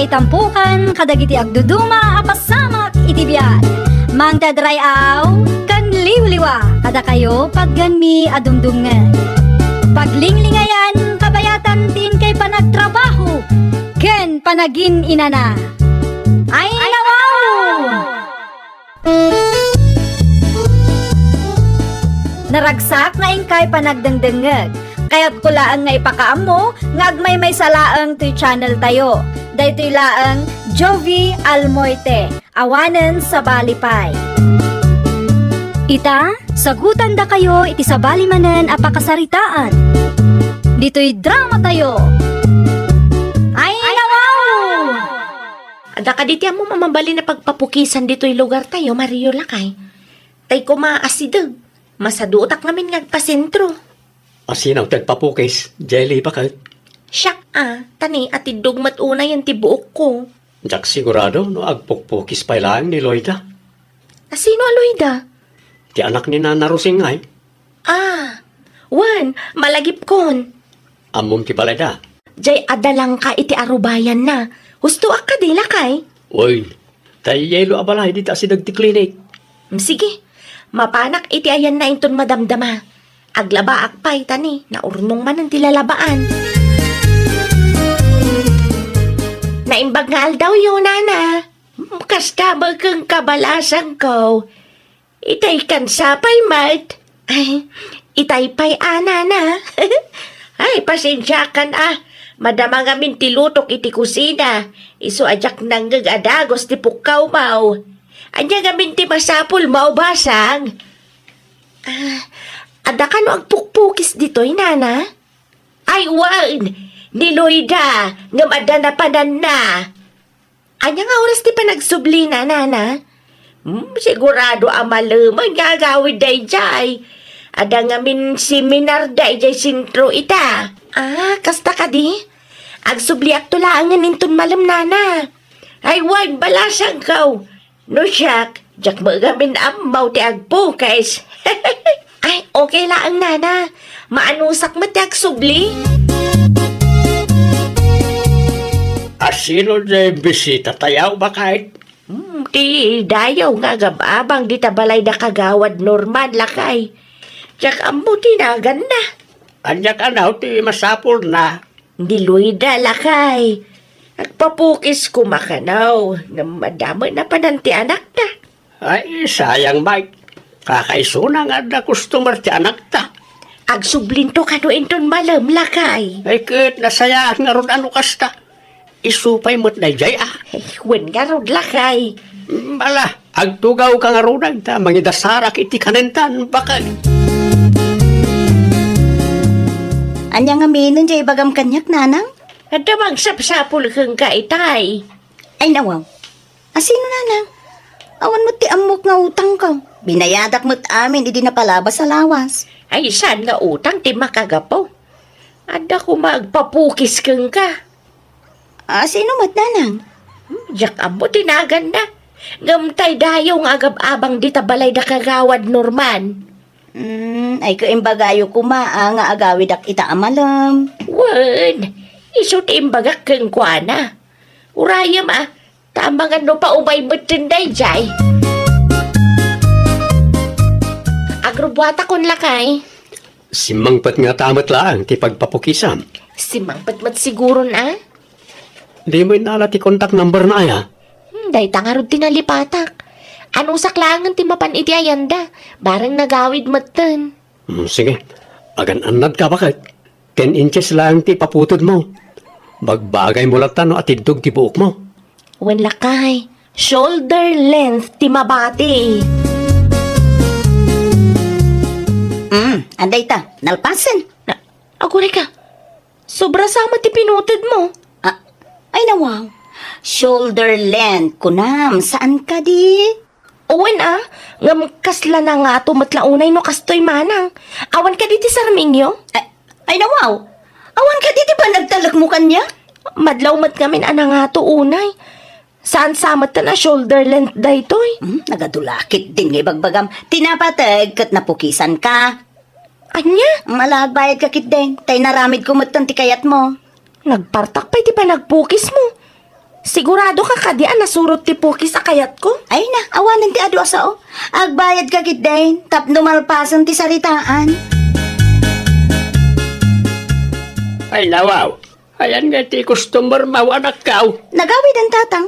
itampukan, kadagiti agduduma, apasamak itibiyat. Mang dadray aw, kan liwliwa, kada kayo pagganmi adumdungan. Paglinglingayan, kabayatan tin kay panagtrabaho, ken panagin inana. Ay nawaw! Naragsak na ingkay panagdengdengeg. Kaya't kulaan nga ipakaam mo, ngagmay may salaang to channel tayo. Daytoy laang Jovi Almoite, awanen sa Balipay. Ita, sagutan da kayo iti sa balimanen apakasaritaan. Dito'y drama tayo. Ay nawaw! Ada ka diti mo mamambali na pagpapukisan dito'y lugar tayo, Mario Lakay. Tay ko maasideg, masadutak namin ngagpasentro. Asinaw tagpapukis, jelly bakit? Siyak tani atidog matuna yan tibuok ko. Jak sigurado no agpukpukis pa lang ni Loida. Asino Aloyda? Ti anak ni Nana Rosing ay. Wan, malagip kon. Amom ti balada. Jay adalang ka iti arubayan na. Husto ka di Lakay. Uy, tayo yelo abalay dita si Dagti Clinic. Sige, mapanak iti ayan na inton madamdama. Aglaba akpay tani, naurnong man ang tilalabaan. Naimbag nga aldaw yun, Nana. Kasta bagang kabalasang ko. Itay kan sapay, Mat. Ay, itay pay, Nana. Ay, pasensya kan, Madama nga min tilutok iti kusina. Isu ajak nanggag adagos ti pukaw mau. Anya nga min ti masapul mau basang. Ada ka no agpukpukis dito'y, Nana? Ay, wan! Ni Loida, ngam ada na panan na. Anya nga oras di pa nagsubli na, Nana? Sigurado amaluman nga gawid day jay. Ada nga min seminar day jay sintro ita. Kasta ka di? Agsubli ak tulaangan inton malam, Nana. Ay, wan, balasang kaw. No siyak, jak magamin amaw ti agpukis. Ay, okay lang, Nana. Maanusak matiag subli. Asino na bisita tayaw bakit? Ti dayaw nga gababang di tabalay na kagawad Norman Lakay. Tsak ambo tinagan na. Anyak anaw ti masapul na. Di Luida Lakay. Nagpapukis ko makanaw. Madama na pa ng ti anak na. Ay, sayang Mike. Kakaisuna nga na customer ti anak ta. Agsublinto ka no inton malam Lakay. Ay, kit nasaya nga ron ano kasta. Isupay mo't na jay Wen nga rod Lakay. Bala, agtugaw ka nga ron ta. Mangidasarak iti kanentan bakal. Anya nga minon jay bagam kanyak, Nanang? Adamang sapsapul kang kaitay. Ay nawaw. Asino, Nanang? Awan mo ti amok nga utang ka. Binayadak mo't amin, idi napalabas sa lawas. Ay, saan nga utang ti makagapaw? Ada ko magpapukis kang ka. Sino mat, Nanang? Jak amo tinagan na. Ngamtay dayo nga agab-abang di tabalay da kagawad Norman. Ay kaimbagayo kumaa nga agawid ak ita amalam. Wan, iso ti imbagak kang kuana. Urayam tamang ano pa umay matinday jay. Agrobwata kon Lakay. Simangpat nga tamat lang ti pagpapukisam. Simangpat mat siguro na. Di mo inala ti contact number na aya. Day tangarod tinalipatak. Anong saklangan ti mapan iti ayanda. Barang nagawid matan. Sige, agan-anad ka bakit? 10 inches lang ti paputod mo. Bagbagay mo lang tano at idog ti buok mo. Wen Lakay, shoulder length ti mabati. Anday ta, nalpasan. Agure ka, sobra sama ti pinutod mo. Ay nawaw. Shoulder length, kunam, saan ka di? Uwan ngam kasla na nga tumatlaunay no kastoy manang. Awan ka diti sa Ramingyo? Ay nawaw. Awan ka di ba nagtalak mo kanya? Madlaw mat kamin nga to unay. Saan samat na shoulder length daytoy? Nagadulakit din ngay bagbagam. Tinapatag kat napukisan ka. Anya? Malagbayad ka kit din. Tay naramid ko ti kayat mo. Nagpartak pa iti pa nagpukis mo. Sigurado ka kadian nasurot ti Pukis sa kayat ko? Ay na, awanan ti adu asao. Agbayad ka kit dahin, tapno malpasan ti saritaan. Ay nawaw, ayan nga ti customer mau anak kau. Nagawid ang tatang.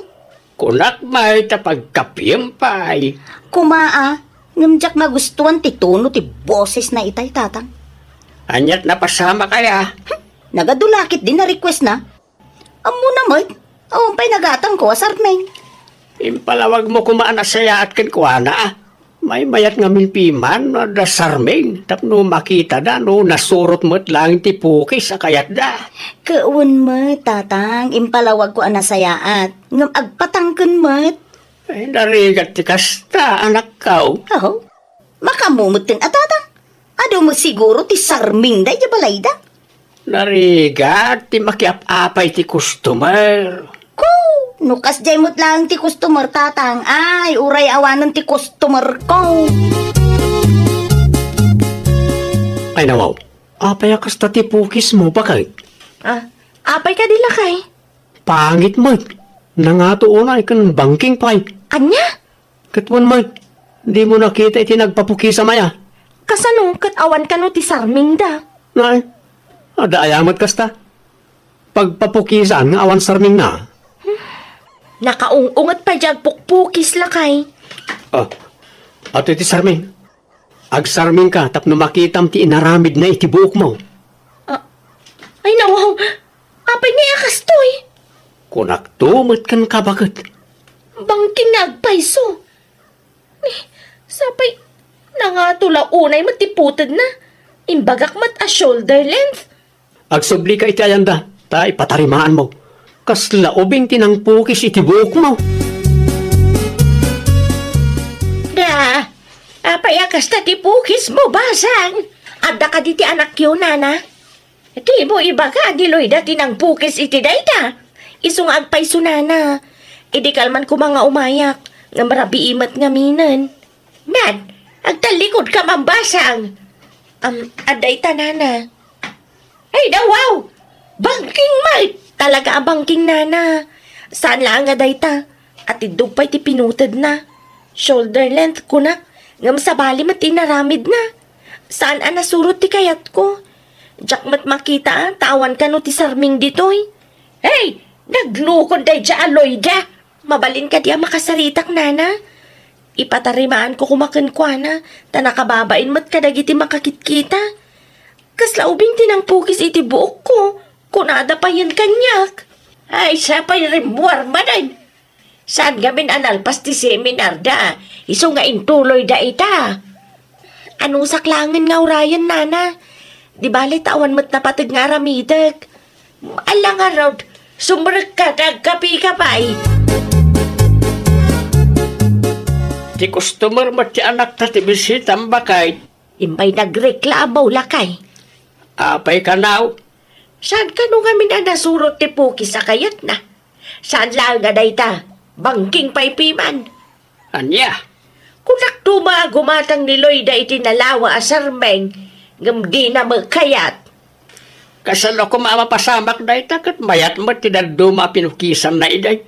Kunak may tapagkapiyam pa'y. Kumaa, ngamjak magustuhan ti tono ti boses na itay tatang. Anyat napasama kaya. Nagadulakit din na request na. Amo naman, pa'y nagatang ko asarmeng. Impalawag mo kumaan asaya at kinkwana ah. May mayat nga milpiman na dasarming. Tapno makita na no nasurot mo't lang ti Pukis sa kayat da. Kaun mo, tatang, impalawag ko anasayaat. Ngam agpatangkan mo't. Ay narigat ti kasta anak kau. Aho, makamumutin at tatang. Ado mo siguro ti sarming da balay da. Narigat ti makiap-apay ti customer. Ko, nukas jay mo't lang ti customer tatang. Ay, uray awanan ti customer ko. Ay nawaw, apay kasta ti Pukis mo bakit? Apay ka dila kay? Pangit mo. Nangatuon ay kan banking pay. Anya? Katwan mo, di mo nakita iti nagpapuki sa maya. Kasanong katawa ka no ti sarming da? Nay, ada ayamat kasta. Pagpapukisan nga awan sarming na. Nakaungungat pa dyan pukpukis la kay. Ato iti sarming. Agsarming ka tapno makitam ti inaramid na iti buok mo. Ay nawaw, apay niya kastoy. Kunak tumot kan kabakit. Bangking nagpaiso. Sapay, nangatula unay matiputad na. Imbagak mat a shoulder length. Agsubli ka iti ayanda, ta ipatarimaan mo. Kasla ubing tinang Pukis iti buok mo. Da, apay akas na tipukis mo basang. Adda ka diti anak yun, nana. Di mo iba ka, diloy dati ng pukis iti dayta. Isong agpaiso, nana. Idi kalman ko mga umayak, nga marabi imat nga minan. Nan, agtalikod ka mambasang. Aday ta, nana. Ay, dawaw! Bangking mal! Talaga bangking, nana. Saan lang nga dayta? At idugpay ti pinutad na. Shoulder length ko na. Ngam sa bali mati naramid na. Saan nasurot ti kayat ko? Diyak mat makita, tawan ka no ti sarming ditoy. Hey! Naglukod day dya aloy da! Mabalin ka diya makasaritak, nana. Ipatarimaan ko kumakin kwa na, ta nakababain mat kadagiti makakitkita. Kasla ubing tinang Pukis iti buok ko, kunada pa yan kanyak. Ay, siya pa'y rimuar manan. Saan gamin analpas ti seminar da, iso nga intuloy da ita. Anong saklangan nga urayan, nana? Di bali tawan mat napatag nga ramidag. Alang nga raw, sumrag ka, nagkapi ka pa'y. Ti customer mo ti anak ta ti bisitang bakay. Impay nagreklamo lakay. Apay ka now. Saan ka nung kami na nasurot ti Pukis sa kayat na? Saan lang nga dayta? Bangking paypiman. Anya? Kunak tuma gumatang ni Loida iti nalawa asarmeng ngam di na magkayat. Kasano ko mamapasamak na itakat mayat mo ti daduma pinukisan na iday.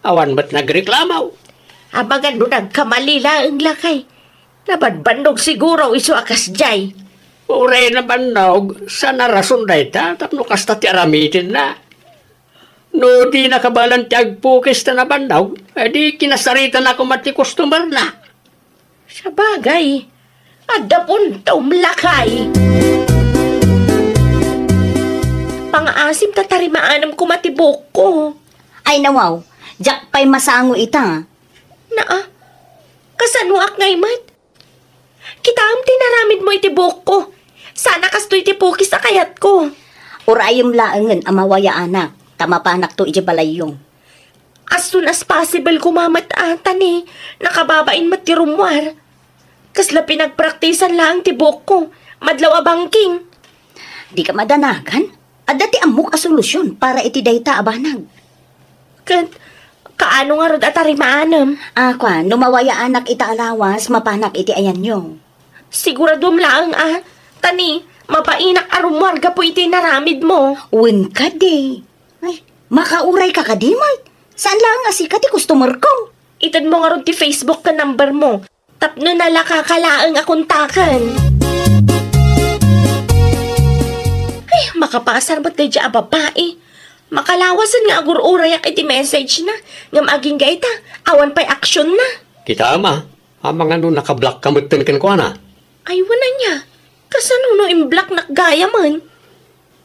Awan mo't nagreklamaw. Abangan mo nagkamalila ang lakay. Nabadbandog siguro iso akas jay. Uray na banog, sana rason na ita, tapno kasta ti aramitin na. No di nakabalan ti agpukis na nabandaw, di kinasarita na kumati customer na. Sa bagay, adda puntom lakay. Pang-asim tatarimaanam kumatibok ko. Ay nawaw, jak pa'y masango ita. Naa, kasanuak ngay mat. Kita am tinaramid mo itibok ko. Sana kastoy ti Pukis sa kayat ko. Urayom laangan amawaya anak, tamapanak to iti balayong. As soon as possible kumamat-atan eh. Nakababain mat ti rumwar. Kasla pinagpraktisan lang ti buk ko. Madlaw a bangking. Di ka madanagan? At dati amok a solusyon para iti dayta abanag. Kaano nga rod atarimaanam? Kwa, numawaya anak ita alawas, mapanak iti ayan nyo. Siguradum lang Tani, mapainak arumwarga po iti naramid mo. Win ka di. Ay, makauray ka kadimay. Saan lang nga sikat ti customer ko? Itan mo nga ron ti Facebook ka number mo. Tapno na lakakalaang akong takan. Ay, makapasar ba't tayo dyan babae? Makalawasan nga agur-urayak iti message na. Ngam aging gaita, awan pa'y aksyon na. Kita ama, amang ano nakablock kamutin kan ko na. Ay, wala niya. Kasano no imblock nakgaya man?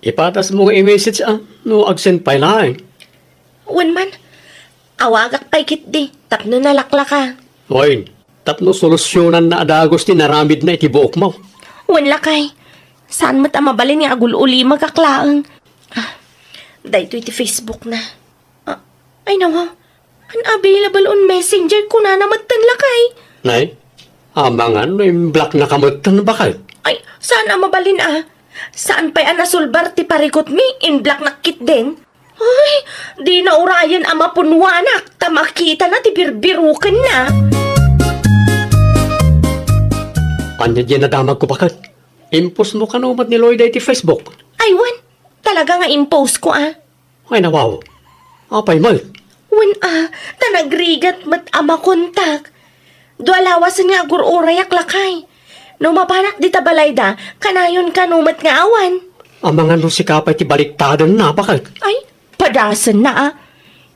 Ipatas mo nga i-message no agsend pa lang. Wan man, awagak pa'y kit di. Tapno na lakla ka. Hoy, tapno solusyonan na adagos ti naramid na itibuok mo. Wan lakay. Saan mo mabalin nga agul-uli magkaklaang? Dahito iti Facebook na. Ay nawa, unavailable on messenger ko na namatan lakay. Nay, amang ano yung black na kamutan bakit? Ay, saan mabalin Saan pa'y anasulbar ti parikot mi? In black na kit din? Ay, di na urayan ama punwanak. Tamakita na ti birbirukan na. Anya dyan nadamag ko bakit? Impos mo kanumat ni Lloyd iti Facebook. Ay, wan. Talaga nga impose ko Ay nawaw. Apay mo. Wan tanagrigat mat ama kontak. Dualawasan nga agururayak lakay. No mapanak di tabalayda, kanayon ka numat nga awan. Amang ano si kapay ti baliktadan na bakit? Ay, padasan na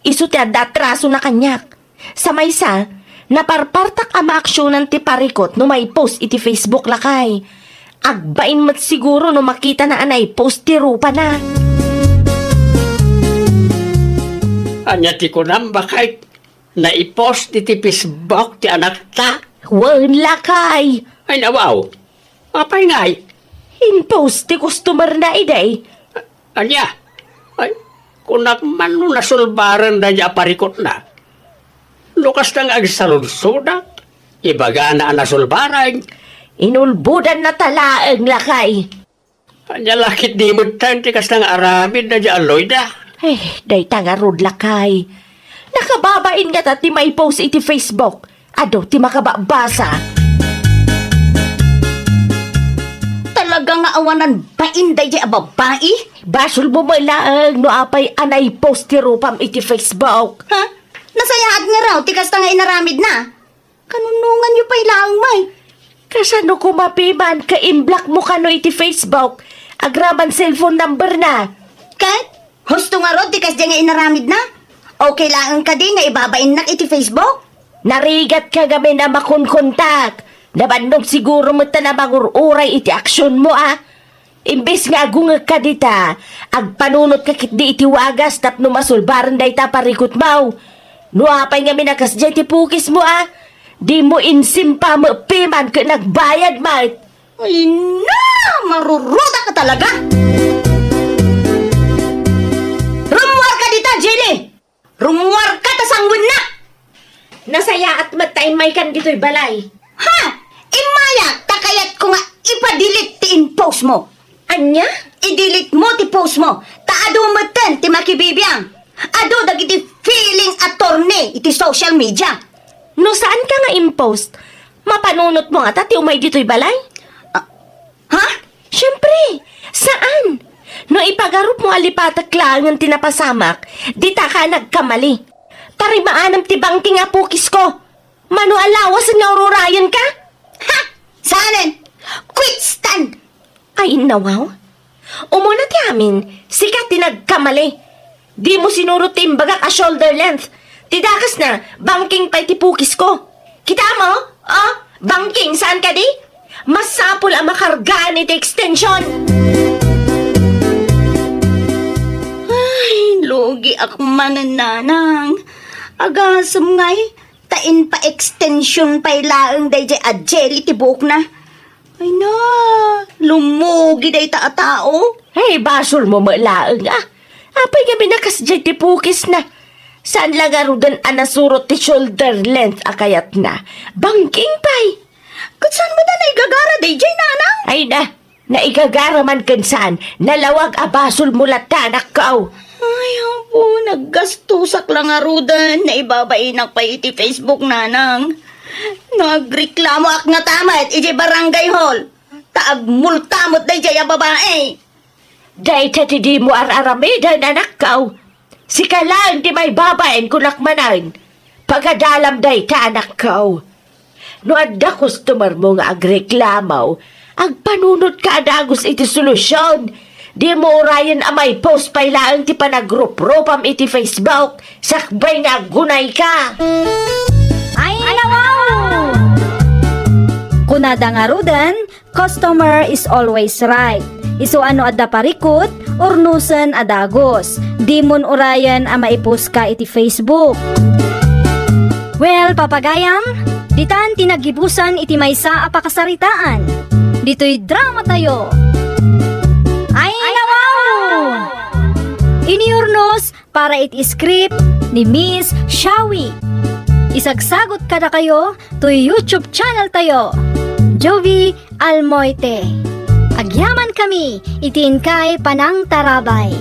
Isu ti adatraso na kanyak. Sa maysa, naparpartak ama aksyonan ti parikot no may post iti Facebook lakay. Agbain mat siguro no makita na anay post ti rupa na. Anya ti kunam bakit? Naipost iti Facebook ti anak ta. Wan lakay. Ay nawaw. Apay ngay. In-post ti customer na iday. Anya. Ay, kunak man no nasulbaran na niya parikot na. Lukas nang agsaludsudak. Ibaga na nasulbaran. Inulbudan na talaang lakay. Anya lakit di mo tan ti kas nang aramid na niya aloy da. Eh, day tangarod lakay. Nakababain nga ta ti may post iti Facebook. Ado ti makababasa. Talaga nga awanan ba inday di babae? Basol mo malaang no apay anay post ti rupam iti Facebook. Ha? Nasayaad nga raw, tikas ta nga inaramid na. Kanunungan niyo pa ilang may. Kasano kumapiman ka imblock mo kano iti Facebook. Agraman cellphone number na. Kat? Husto nga raw, tikas di nga inaramid na. Okay lang ka di nga ibabain na iti Facebook? Narigat ka gabi na makunkontak. Nabandog siguro mo ta na magururay iti aksyon mo Imbes nga agungag ka dita, agpanunot ka kit di iti wagas tapno masulbaran day ta parikot mau. Nuapay nga minakas di iti pukis mo Di mo insimpa mo piman ka nagbayad mait. Ay na! Maruruda ka talaga! Rumuar ka dita, Jenny! Rumuar ka ta sangwin na! Nasaya at matay may kan dito'y balay. Ha? Imaya, takayat ko nga ipadelete ti in-post mo. Anya? I-delete mo ti post mo. Taado mo ten ti makibibiyang. Ado dagiti feeling attorney iti social media. No saan ka nga impost? Mapanunot mo nga ti umay dito'y balay? Ha? Siyempre, saan? No ipagarup mo alipatak lang ng tinapasamak, di ta ka nagkamali. Tarimaanam ti bangki nga pukis ko. Mano alawas nga ururayan ka? Ha? Saanin? Quit stand! Ay, nawaw. Umuna ti amin, sikat ti nagkamali. Di mo sinuro ti imbaga ka shoulder length. Tidakas na, bangking pa ti pukis ko. Kita mo? Bangking, saan ka di? Masapul ang makargaan iti extension. Ay, lugi ako manananang. Agasam ngay, tain pa extension pa ilaang day jay adjeli ti buok na. Ay na, lumugi day tao. Hey, basol mo malaang Apay kami nakasdya ti pukis na. Saan lang arudan anasurot ti shoulder length akayat na. Bangking pay. Kat saan mo na naigagara day jay nanang? Ay na, naigagara man kansan. Nalawag abasol mo latanak kao. Ay, apo, naggastusak lang arudan na ibabainak pa iti Facebook nanang. Nagreklamo ak nga tamat iti barangay hall. Taag multamot day jay a babae. Day tati di mo araramida na nakaw. Si kalang di may babaen kunakmanan. Pagadalam day ta anak ko. No adda customer mo nga agreklamaw, agpanunod ka adagos iti solusyon. Di mo orayan amay post pailaan ti panagrup-rupam iti Facebook. Sakbay nga gunay ka. Ay, wow! Kunada nga rudan, customer is always right. Isu ano adda parikot, urnusan adagos. Di mon orayan a maipos ka iti Facebook. Well, papagayam, ditan tinagibusan iti maysa a pakasaritaan. Dito'y drama tayo. Ay, wow! Iniurnos para iti script ni Miss Shawi. Isagsagot kada kayo to YouTube channel tayo, Jovi Almoite. Agyaman kami, itiin kay Panang Tarabay.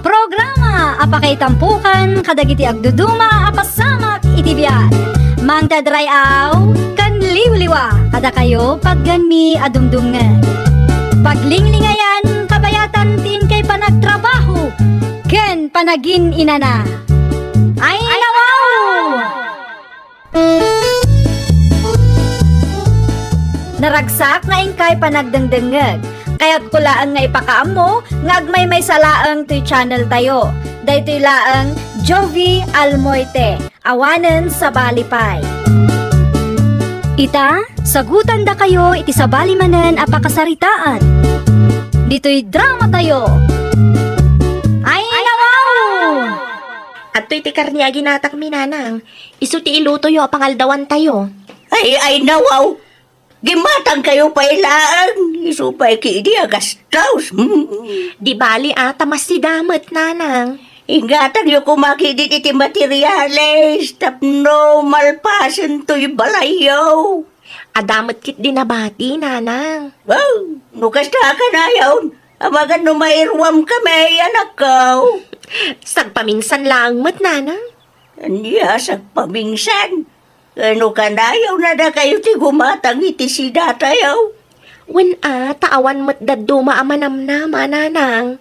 Programa apakay tampukan kadagiti agduduma apasamak iti biyan. Mangtadrayaw kan liwliwa kada kayo pagganmi adumdungan. Paglinglingayan kabayatan tin kay panagtrabaho ken panagin inana. Ay, wow! Naragsak na ingkay panagdengdengeg. Kaya't kulaan nga ipakaamo, nga agmay may salaang to'y channel tayo. Dahito'y laang Jovi Almoite, awanen sa balipay. Ita, sagutan da kayo iti sa balimanen apakasaritaan. Dito'y drama tayo. Ay, wow! At to'y tikar niya ginatak minanang. Isu ti iluto yo pangaldawan tayo. Ay, nawaw. Gimatang kayo pa ilaan. Isupay ki di agastaws. Di bali ata mas si damat nanang. Ingatang yung kumakidit iti materyales. Tapno malpasan to'y balayaw. Adamat kit dinabati nanang. Wow, nukas na ka na yun. Amagan no mairwam kami, anak ko. Sagpaminsan lang mat nanang. Anya, sa pamingsan. Ano ka na yaw na kayo ti gumatang iti si datayaw. Wen taawan mat daduma amanamnam nanang.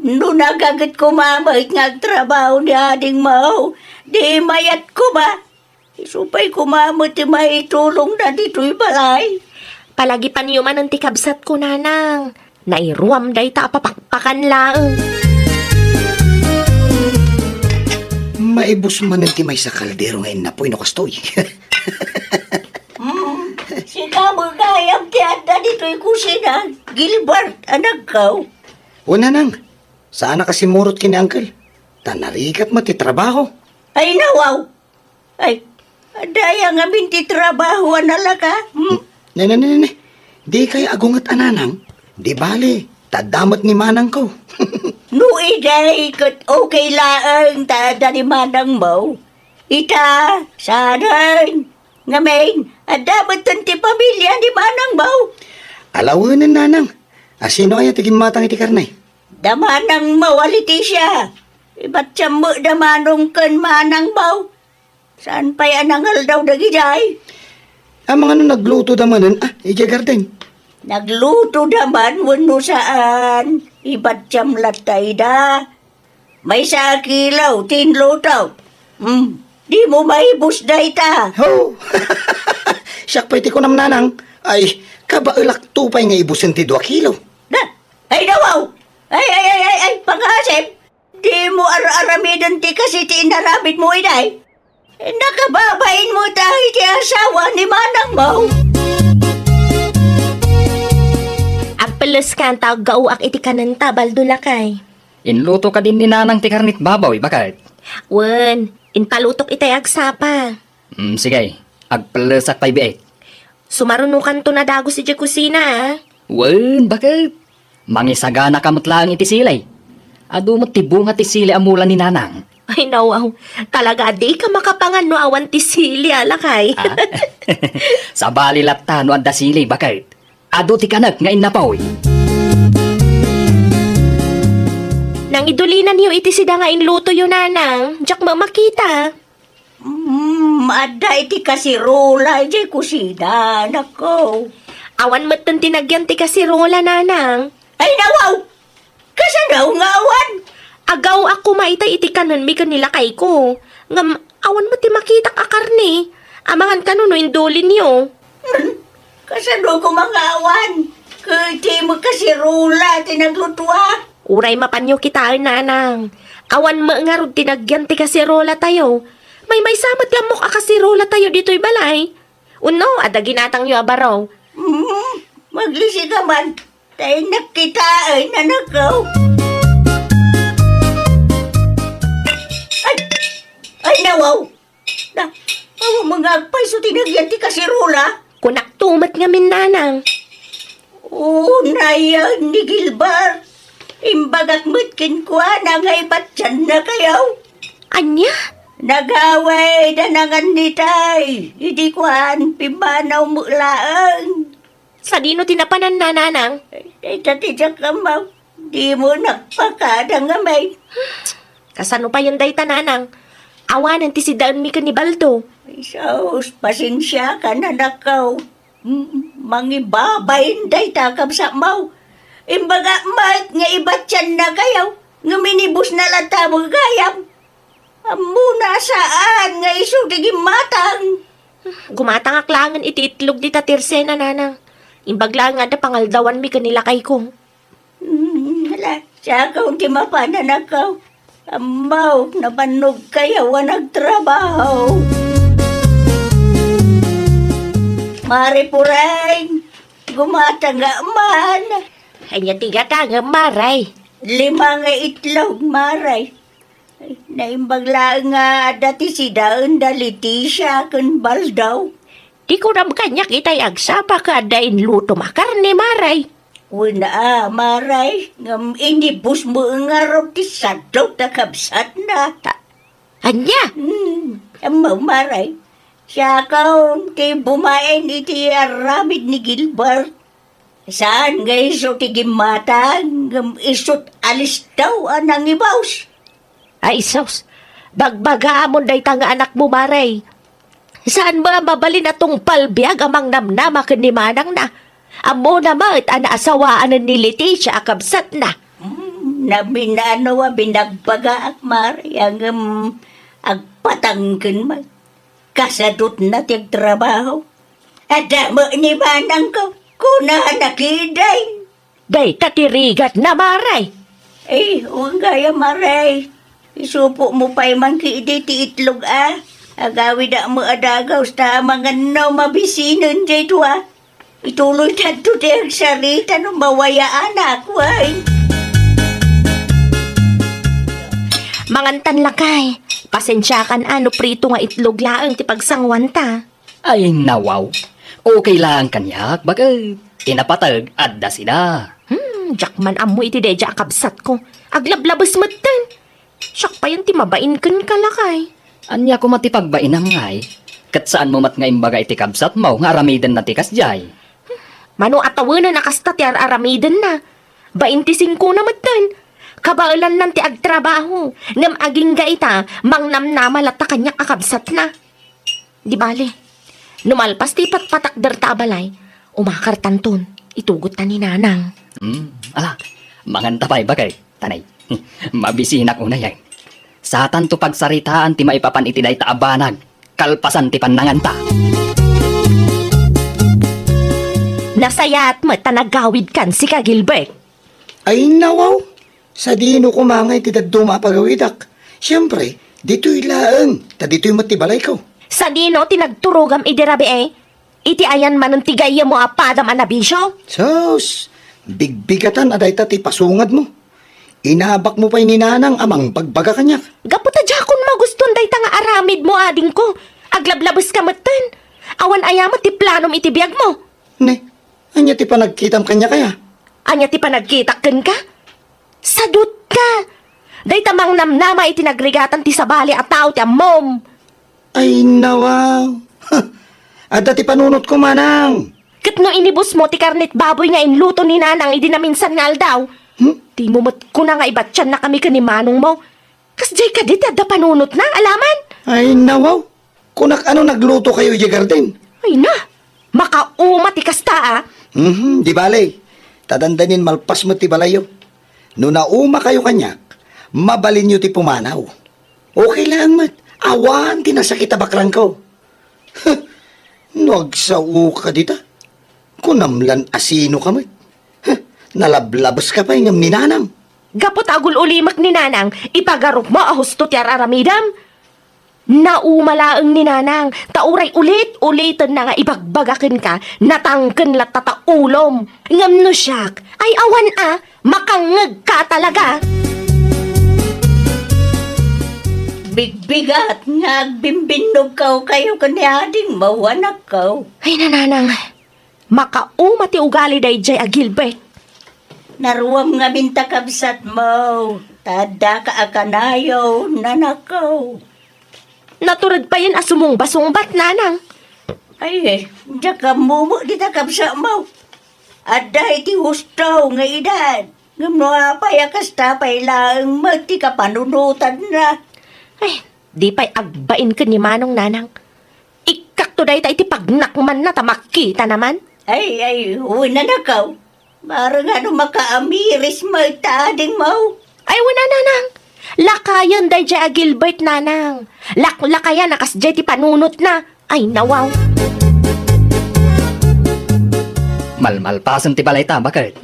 No nagagit ko mamait nga trabaho ni ading mau. Di mayat ko ba? Isupay kumamot ti maitulong na dito'y balay. Palagi pa niyo man ang tikabsat ko nanang. Nairuam day ta papakpakan lang. Maibos man ang timay sa kaldero ngayon na po'y nakastoy. Si kamagayang ti anda dito'y kusina. Gilbert, anak ko. Una nang, sana kasi murot kini uncle. Tanarikat matitrabaho. Ay nawaw. Ay, daya nga minti trabaho anala ka. Ne. Di kaya agungat ananang. Di bali, tadamat ni manang ko. No iday, kat okay laang tada ni manang mo. Ita, saran, ngamin, at dapat tanti pamilya ni manang mo. Alawanan nanang. Asino kaya tigim matang iti karnay? Damanang mawaliti siya. Iba't siya mo damanong kan manang mo. Saan pa yan ang haldaw na giday? Ang mga nagluto damanan, ija garden. Nagluto naman wano saan. Iba't siyam latay da. May sa kilaw, tinlutaw. Di mo maibus da ita. Ho! Siyak pa iti ko nam nanang. Ay, kabailak tupay nga ibusin ti 2 kilo. Na, ay nawaw. Ay, panghasip. Di mo aramidon ti kasi ti inaramid mo iday. Nakababain mo tayo ti asawa ni manang mo. Agpalas ka ang tawag gauak iti kananta baldulakay. Inluto ka din ni nanang ti karnit babaw, bakit? Wen, inpalutok itay agsapa. Sige, agpalasak tayo biit. Sumarunukan to na dago si kusina Wen, bakit? Mangisagana kamot lang iti silay. Adumot ti bunga ti silay amulan ni nanang. Ay nawaw, talaga di ka makapangan no awan ti sili alakay. Sa bali lapta no adda silay, bakit? Ado ti kanak nga inapaw. Nang idulinan niyo iti sida nga inluto yun nanang, jak makita. Ada iti kasirola, iti kusina, nako. Awan matan tinagyan ti kasirola nanang. Ay nawaw! Kasanaw nga awan! Agaw ako maitay iti kanon mi kanila kay ko. Ngam, awan mo ti makitak akarni. Amangan kanon no indulin niyo. Kasano ko mga awan? Kati mo kasi rula, tinaglutwa. Uray mapanyo kita nanang. Awan mo nga ron tinagyan ti kasirola tayo. May samat lamok a kasirola tayo dito'y balay. Uno, ada ginatang yo abaraw. Maglisi ka man. Tayo nakita ay nanakaw. Ay, nawaw. Awa mga agpay so tinagyan ti kasirula. Kunak tumat nga min nanang. Nayan ni Gilbert. Imbagak matkin ko na ngay batyan na kayaw. Anya? Nagaway danangan ni tay. Hindi ko pimanaw mo laang. Sa dino tinapanan na nanang? Ay, tatidyak ka maw. Di mo nakpakadang amay. Kasano pa yun day tananang? Awanan ti si Daon mi kanibaldo. Ay, sos, pasensya ka na nakaw. Mangibabay day takam sa maw. Imbaga mat nga ibatyan na kayaw. Nga minibus na lata mo gayam. Amuna saan nga isudigim matang. Gumatang aklangan iti itlog di tatirse na nanang. Imbagla nga da pangaldawan mi kanila kay ko. Hala, siya ka unti mapanan nakaw. Amaw, nabanog kayaw nagtrabaho. Mari puray, gumatang nga man. Anya tiga ka nga maray. 5 nga itlog, maray. Ay, naimbagla nga dati si Daon daliti siya kun baldaw. Di ko ram kanya kita'y agsapa ka dain luto makarne maray. Una, maray, ngam inibus mo nga ro ti sadlaw takabsat na. Anya? Amaw, maray. Siya kaon ti bumain iti aramid ni Gilbert. Saan nga iso ti gimatan, ngam isot alis daw anang ibaws. Ay sos, bagbaga amon day tanga anak mo maray. Saan ba mabalin atong palbiag amang namnama ni manang na? Amo na ma't anaasawaan ni Leticia akabsat na. Nabinano binagbaga ak maray, ang agpatangkin man. Kasadot na tiyag trabaho. Ada mo ni manang ko, kuna nakiday. Day tatirigat na maray. Eh, huwag gaya maray. Isupo mo pa'y man kiidi ti itlog Agawi da mo adagaw sa mga no mabisinan dito Ituloy tanto ti ang sarita no mawayaan ako Mangantan lakay. Pasensya kan ano prito nga itlog laang ti pagsangwan ta. Ay, nawaw. Okay lang kanyak, bagay. Tinapatag, adda sila. Jakman amo iti deja akabsat ko. Aglablabas matan. Siyak pa yan ti mabain kan kalakay. Anya ko matipagbainam ngay. Kat saan mo mat nga imbaga iti kabsat mo, nga aramidan na tikas jay. Mano atawa na nakasta ti aramidan na. 25 na matan. Kabailan lang ti agtrabaho. Ngam aging gaita, mangnam na malata kanyak akabsat na. Di bale, numalpas ti patpatakder tabalay, umakar tanton, itugot na ni nanang. Ala, manganta pa'y bagay, tanay. Mabisinak una yan. Sa tanto pagsaritaan ti maipapan iti day taabanag, kalpasan ti pananganta. Nasaya at matanagawid kan si ka Gilbert. Ay nawaw, sa dino kumangay ti daduma pagawidak. Siyempre, dito'y laang, ta dito'y matibalay ko. Sa dino tinagturugam idirabi iti ayan man ang tigaya mo apadam anabisyo. Sos, bigbigatan aday ta ti pasungad mo. Inabak mo pa'y ninanang amang pagbaga kanyak. Gaputa jakon maguston day tanga aramid mo ading ko. Aglablabas ka matan. Awan ayamat ti planom iti biyag mo. Ne, anya ti panagkitam kanya kaya? Anya ti panagkitakken ka? Sadut ka. Day tamang namnama iti nagrigatan ti sabali at tao ti amom. Ay nawaw. Ada ti panunot ko manang. Kat no inibus mo ti karnit baboy nga inluto ni nanang idi na minsan nga aldaw. Di mo mat ko na nga ibatyan na kami ka ni manong mo. Kas jay ka di da panunot na, alaman? Ay nawaw. Kunak ano nagluto kayo di garden? Ay na, makauma ti kasta Di bale. Tadandanin malpas mo ti balayo. No nauma kayo kanyak, mabalin nyo ti pumanaw. Okay lang, mat. Awan, tinasakit baklang ko. Nagsao ka dita. Kunamlan asino ka, mat. Nalablabas ka pa ingam ni nanang. Gapot agul ulimak ni nanang, ipagarok mo ahusto ti araramidam. Naumalaang ni nanang, tauray ulit-ulitan na nga ibagbagakin ka, natangken lat tataulom. Ngam no siyak, ay awan makangag ka talaga. Bigbigat nga bimbinnog kayo kanyading mawanak kaw. Ay nananang, makauma ti ugali day jay a Gilbert. Naruwam nga mintakabsat mo. Tada ka akanayo nanakaw. Naturad pa yan asumong basungbat nanang. Ay, diya ka mumo di takabsa mo. Ada iti husto nga edad. Ngamno apay akastapay lang magti ka panunutan na. Ay, di pa'y agbain ka ni manong nanang. Ikak to day ta iti pagnakman na tamakita naman. Ay, una na kaw. Parang ano makaamiris magtading mo. Ay, wala nanang. Lakayan day jay a Gilbert nanang. Lakayan nakas jay ti panunot na. Ay, nawaw. Malmalpasan ti balay ta, bakit?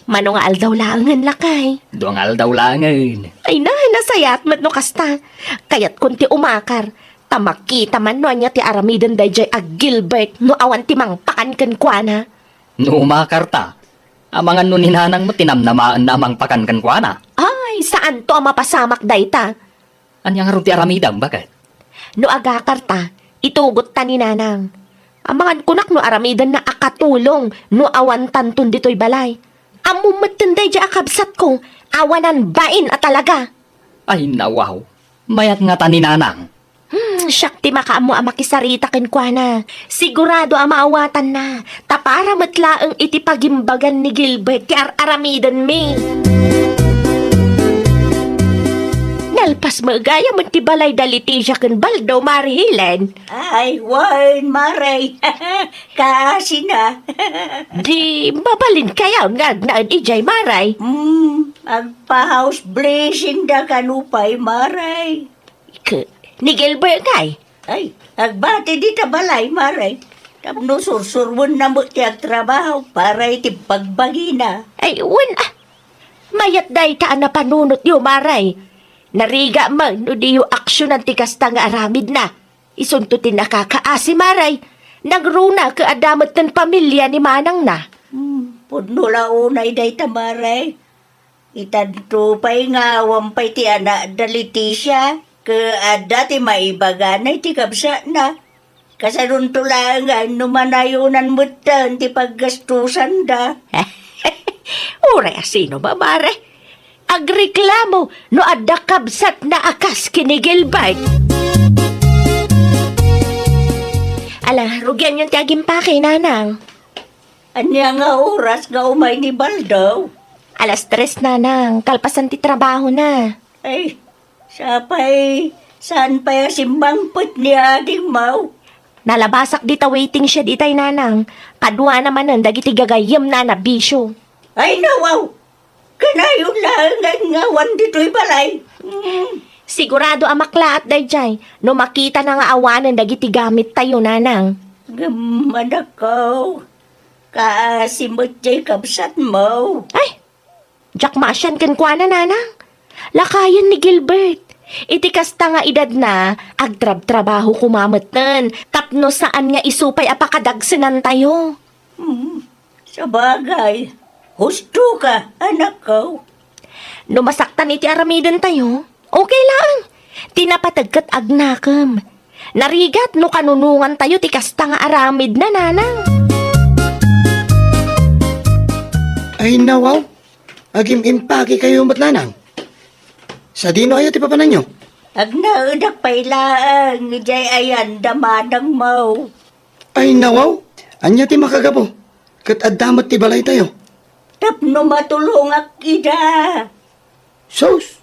Manong aldaw laangan lakay. Duangal daw langan. Ay na, nasayat mat no kasta. Kayat kunti umakar. Tamakita man no anya ti aramidan day jay a Gilbert no awan ti mangpakan ken kuana. No umakarta, amangan no ninanang mo tinamnamaan na amang pakankan kwa na. Ay, saan to ang mapasamak day ta? Anyang aro ti aramidam, bakit? No agakarta, itugot ta ni nanang. Amangan kunak no aramidan na akatulong no awan tantun dito'y balay. Amumat tinday di akabsat ko, awanan bain at talaga. Ay nawaw, mayat nga ta ninanang. Siyak ti makaamo ang makisarita ken kuana. Sigurado ang maawatan na. Tapara matlaang iti pagimbagan ni Gilbert ti aramidan mi. Nalpas magaya man ti balay daliti siya ken baldaw marihilen. Ay, wan, maray. Kaasi na. Di mabalin kaya ngagnaan ijay maray. Agpa-house blessing da kanupay, maray. Ni Gilbert kay. Ay, agbati di ta balay, maray. Tapno sursurwon na mo ti agtrabaho para iti pagbagi na. Ay, mayat day taan na panunot yo maray. Nariga man, no di yung aksyon ng tikasta nga aramid na. Isuntutin na kakaasi maray. Nagruna ka adamat ng pamilya ni Manang na. Pudno launay day tamaray. Itadto pa'y nga wampay ti anak da Leticia. Kaada ti maibaganay ti kabsa na. Kasanun tulangan numanayunan mo tan ti paggastusan da. Uray, sino ba maray? Agreklamo no adda kabsat na akas kini Gilbert. Ala, rugyan yung tiagim pa kay nanang. Anya nga oras nga umay ni Baldaw. Alas 3 nanang, kalpasan ti trabaho na. Ay, saan pa simbangpot ni ading mau? Nalabasak dita waiting siya ditay nanang. Kadwa naman ang dagiti gagayam na nabisyo. Ay, nawaw! Kanayon lang nga wan dito'y balay. Sigurado amakla at dayjay, no makita na nga awanan dagiti gamit tayo nanang. Gamanak ko. Kaasimot jay kabsat mo. Ay, jak masyan ken kuana nanang. Lakayan ni Gilbert. Iti kasta nga edad na, agtrab-trabaho kumamatan, tapno saan nga isupay apakadagsenan tayo. Sa bagay, husto ka, anak ko. No masaktan iti aramidan tayo, okay lang. Tinapatagkat agnakam. Narigat no kanunungan tayo ti kasta nga aramid na nanang. Ay nawaw, agim impaki kayo matlanang. Sa dino ayo ti papanan nyo? Agnaudak pailaan, jay ayan damadang mo. Ay nawaw, anya ti makagabo. Kat adamat ti balay tayo. Tapno matulong ak ida. Sos,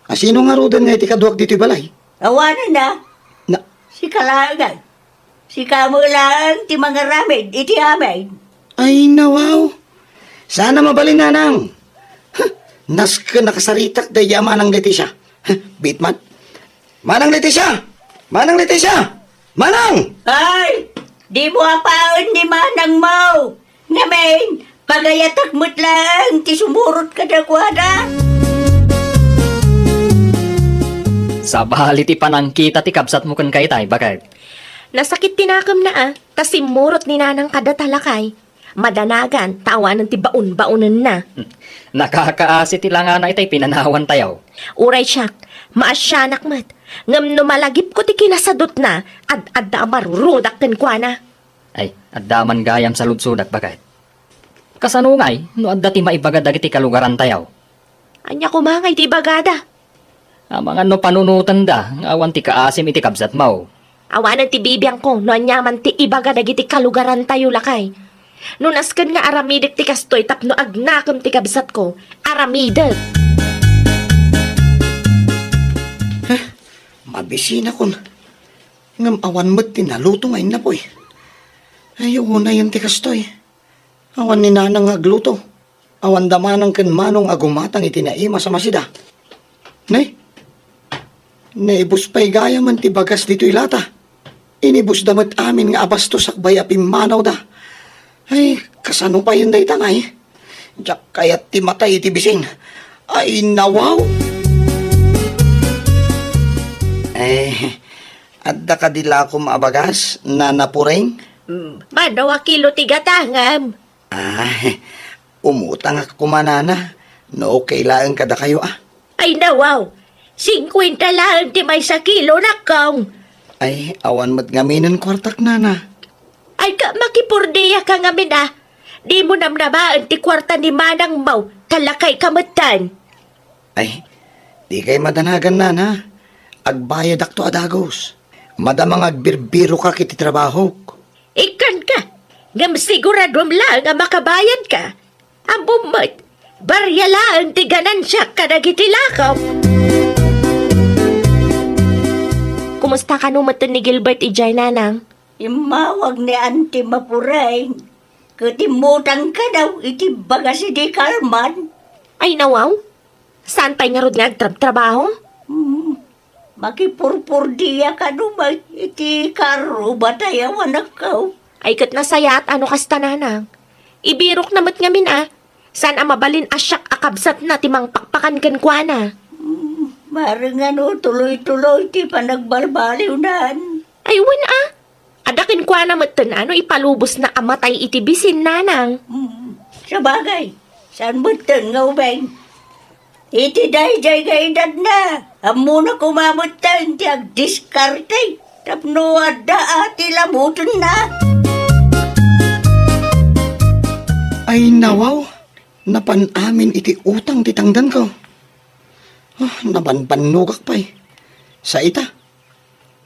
asino nga rodan nga iti kaduak dito balay? Awanan na, Na, si kalangan. Si kamulang ti mga ramid, iti amay. ay nawaw. Sana mabalin nanang. Nas ka nakasaritak daya Manang Leticia. Bitman. Manang Leticia! Manang Leticia! Manang! Ay, di mo apaon ni manang mo. Ngamin, pagayatak mo't lang, ti sumurot ka na kwada. Sa bahali ti panangkita ti kabsat mo kan kay tay, bakit? Nasakit tinakam na tas simurot ni nanang kada talakay. Madanagan, tawanan ti baon-baonan na. Nakakaasi ti lang na itay pinanawan tayaw. Uray siyak, maasyanak mat. Ngam no malagip ko ti kinasadot na, ad-adda marurudak ken kwa na. Ay, addaman gayam sa ludsudak, bakit? Kasanungay, no adda ti maibagadag iti kalugaran tayaw. Anya kumangay ti bagada. Mga no panunutan da, awan ti kaasim iti kabsat mo. Awanan ti bibiyang ko, no anyaman ti ibagadag iti kalugaran tayo lakay. No nasken nga aramidek ti kastoy tapno agnakam ti kabsat ko, aramidek. Mabisina kon. Ngam awan mo't tinaluto ngayon na po eh. Ayaw na yun tikastoy. Awan ni nanang agluto. Awan damanang kan manong agumatang itinaima sa masida. Nay, naibus pa'y gaya man ti bagas dito'y lata. Inibus damat amin nga abasto sakbay apim manaw da. Ay, kasano pa yun day tangay? Diyak kaya't ti matay ti bising. Ay, nawaw! Adda ka dila ko maabagas na napureng? Madawa kilo ti gatangam. Umutang ako kumanana. No, kailangan kada kayo Ay nawaw, 50 lang ti may sa kilo na kong. Ay, awan mo't ngaminan kwartak nana. Ay ka makipurdiya ka nga mina. Di mo namnamaan ti kwarta ni Manang Mau, talakay kamatan. Ay, di kay madanagan nana. Agbayad akto adagos. Madamang agbirbiro ka kiti trabaho. Ikan ka, ngam siguradom lang nga makabayad ka. Ang bumot, barya lang ti ganansya ka nagitilakaw. Kumusta ka numatun ni Gilbert ijay nanang? Imawag ni Auntie Mapureng. Katimutang ka daw, iti baga si Di Carman. Ay nawaw, saan pa'y nga rod nga trabaho? Makipurpurdiya ka naman, iti karo batayawan akaw. Ay kat nasaya at ano kasta nanang. Ibirok namat ngamin saan ang mabalin asyak akabsat na timang pakpakan kan kwa na. Marang tuloy-tuloy ti panagbalbaliw nan. Ay win adakin kwa na matan ipalubos na amatay itibisin nanang. Sa bagay, saan mo nga ubeng? Iti day-day ka edad na. Amo na kumamutan ti agdiskarte. Tapno adda ati lamuton na. Ay, nawaw. Napan-amin iti utang titangdan ko. Nabanbanugak pa'y. Sa ita,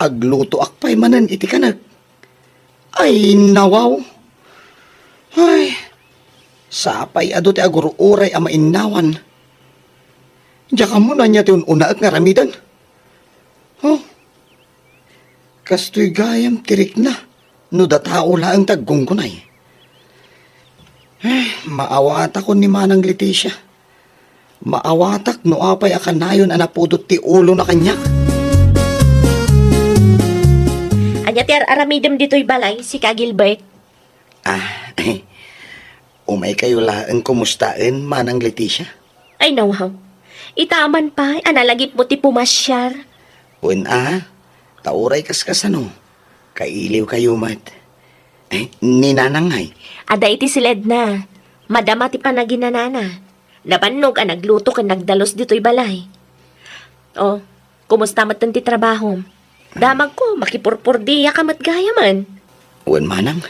agluto akpay manan iti kanag. Ay, nawaw. Ay, sapay ado ti aguruuray ama inawan. Diya ka muna niya ti una at ngaramidan. Kastoy gayam tirik na. No datao lang taggunggunay. Maawatak ko ni Manang Leticia. Maawatak no apay akanayon anapudot ti ulo na kanyak. Anya ti aramidem dito'y balay, si Ka Gilbert. Umay kayo laang kumustain, Manang Leticia. Ay nawaw, itaman pa, analagip mo ti pumasyar. Tauray kaskasano. Kailiw kayo mat. Ninanangay. Ada iti siled na, madama ti panaginanana. Nabannog nagluto ka nagdalos dito'y balay. Kumusta matan ti trabaho? Damag ko, makipurpurdiya ka matgaya man. Manang,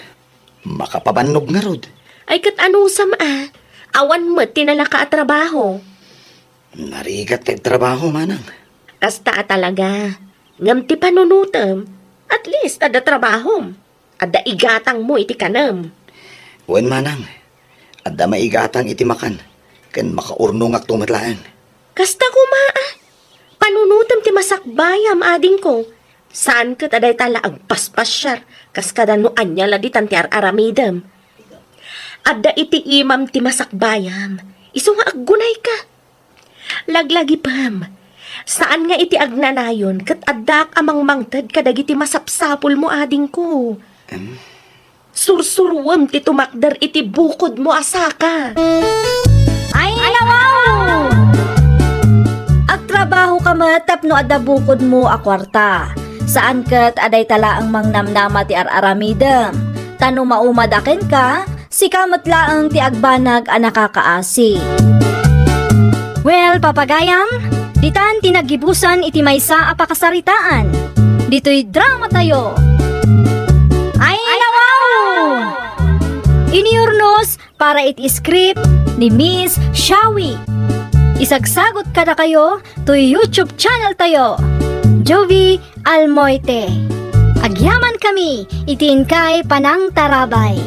makapabannog nga rod. Ay kat ano awan mo tinala ka at trabaho. Narigat kay trabaho, Manang. Kasta talaga, ngam ti panunutem, at least ada trabaho. Ada igatang mo iti kanam. Manang, adda maigatang iti makan, ken makaurnong ak tumatlaan. Kasta panunutem ti masakbayam ading ko. Saan ka taday tala agpaspasyar, kas kada no anya la di tanti aramidem. Adda iti imam ti masakbayam, iso nga aggunay ka. Laglagi pam. Saan nga iti agnanayon kat adak amang mangtad kadag iti masapsapol mo ading ko. Sursurwam ti tumakder iti bukod mo asaka. Ay, wow! Agtrabaho ka matap no adda bukod mo a kwarta. Saan kat aday tala ang mangnamnama ti araramidem. Tano maumadaken ka, si kamat laang ti agbanag a nakakaasi. Well, papagayam, ditan tinagibusan iti maysa a pakasaritaan. Dito'y drama tayo. Ay, wow! Iniurnos para iti script ni Miss Shawi. Isagsagot ka na kayo to YouTube channel tayo, Jovi Almoite. Agyaman kami, itin kay Panang Tarabay.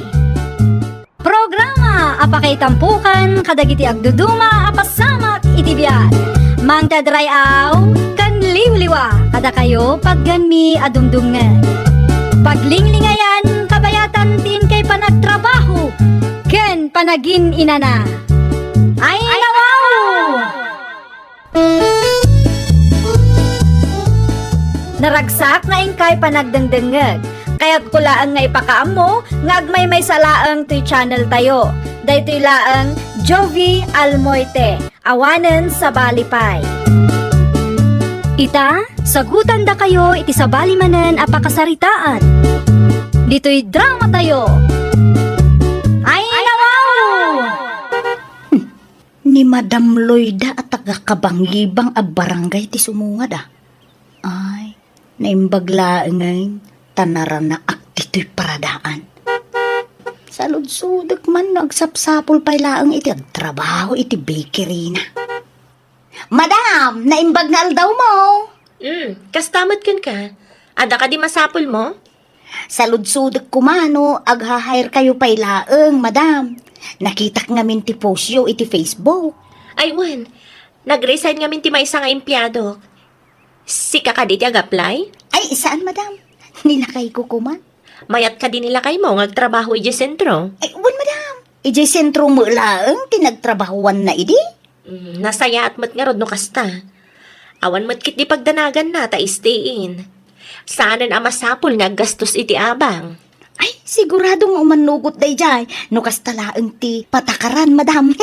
Programa apakay tampukan kadagiti agduduma apasamak iti biyan. Mangtadrayaw kan liwliwa kada kayo pagganmi adumdungan. Paglinglingayan kabayatan tin kay panagtrabaho ken panagin inana. Ay, wow! Naragsak na ingkay panagdengdengeg. Kaya't kulaan nga ipakaam mo, nga agmay may salaang to'y channel tayo. Dahito'y laang Jovi Almoite, awanen sa Balipay. Ita, sagutan da kayo iti sa balimanan apakasaritaan. Dito'y drama tayo. Ay, wow! Ni Madam Loida at taga-kabanggibang a barangay ti sumungad ah. Ay, naimbaglaan ngayon, tanaran na aktito'y paradaan. Sa ludsudok man, nagsapsapol pa ilaang iti agtrabaho iti bakery na. Madam, naimbag na aldaw mo. Kastamot kun ka. Ada ka di masapol mo? Sa ludsudok kumano, agha-hire kayo pa ilaang, madam. Nakita ngamin ti post yo iti Facebook. Ay, wan. Nag-resign ngamin ti may isang empleyado. Si kakaditi ag-apply? Ay, saan, madam? Nilakay ko kuman. Mayat ka din nila kay mo, ngagtrabaho iji sentro. Ay, wan, madam. Ije sentro mo laang, tinagtrabahuan na idi. Nasaya at mat nga rod no kasta. Awan mat kit di pagdanagan na ta stay in. Saanan ang masapol nga gastos iti abang. Ay, siguradong umanugot day jay. No kastalaang ti patakaran, madam.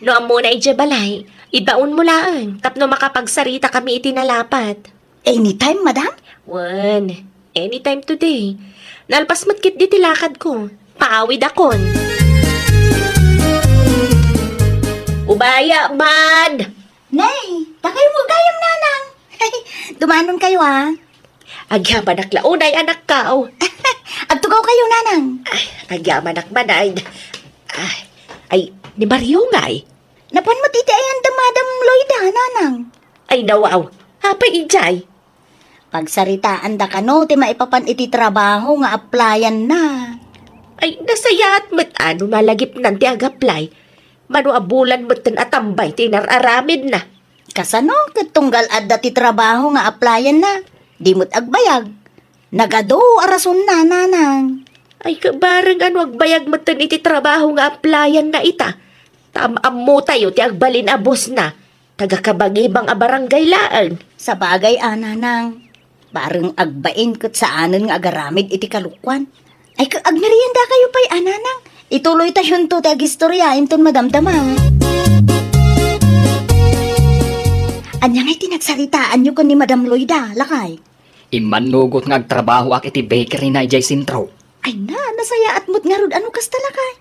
No amo na ije balay, ibaon mo laan, tapno makapagsarita kami iti nalapat. Anytime, madam? Wan, anytime today. Nalpas mat kit di tilakad ko. Paawid akon. Ubaya man! Nay, takay mo gayam nanang. Dumanon kayo, ha? Agyaman aklaunay anak ka, oh. Agtugaw kayo, nanang. Ay, agyaman akmanay. Ay, ni Mario nga eh. Napan mo titi ayan Madam Loida, nanang. Ay, nawaw. Hapay ijay. Pagsaritaan da kano, ti maipapan iti trabaho nga applyan na. Ay, nasaya at mat ano malagip nanti ag-apply. Mano abulan mo tan atambay, tinararamid na. Kasano, katunggal adda ti trabaho nga applyan na. Di mo't agbayag. Nagado, arason na, nanang. Ay, kabarang ano agbayag mo tan iti trabaho nga applyan na ita. Tamam mo tayo, ti agbalin abos na. Taga-kabagibang a barangay laan. Sa bagay, nanang. Bareng agbain kat saanan nga agaramid iti kalukwan. Ay, agmerienda kayo pa'y ananang. Ituloy tayo to tagistorya, imton madamdamang. Anya nga'y tinagsaritaan nyo ko ni Madam Loida, lakay. Imanugot nga agtrabaho ak iti bakery na ijay sintro. Ay na, nasaya at mo't nga rod, ano kas talakay?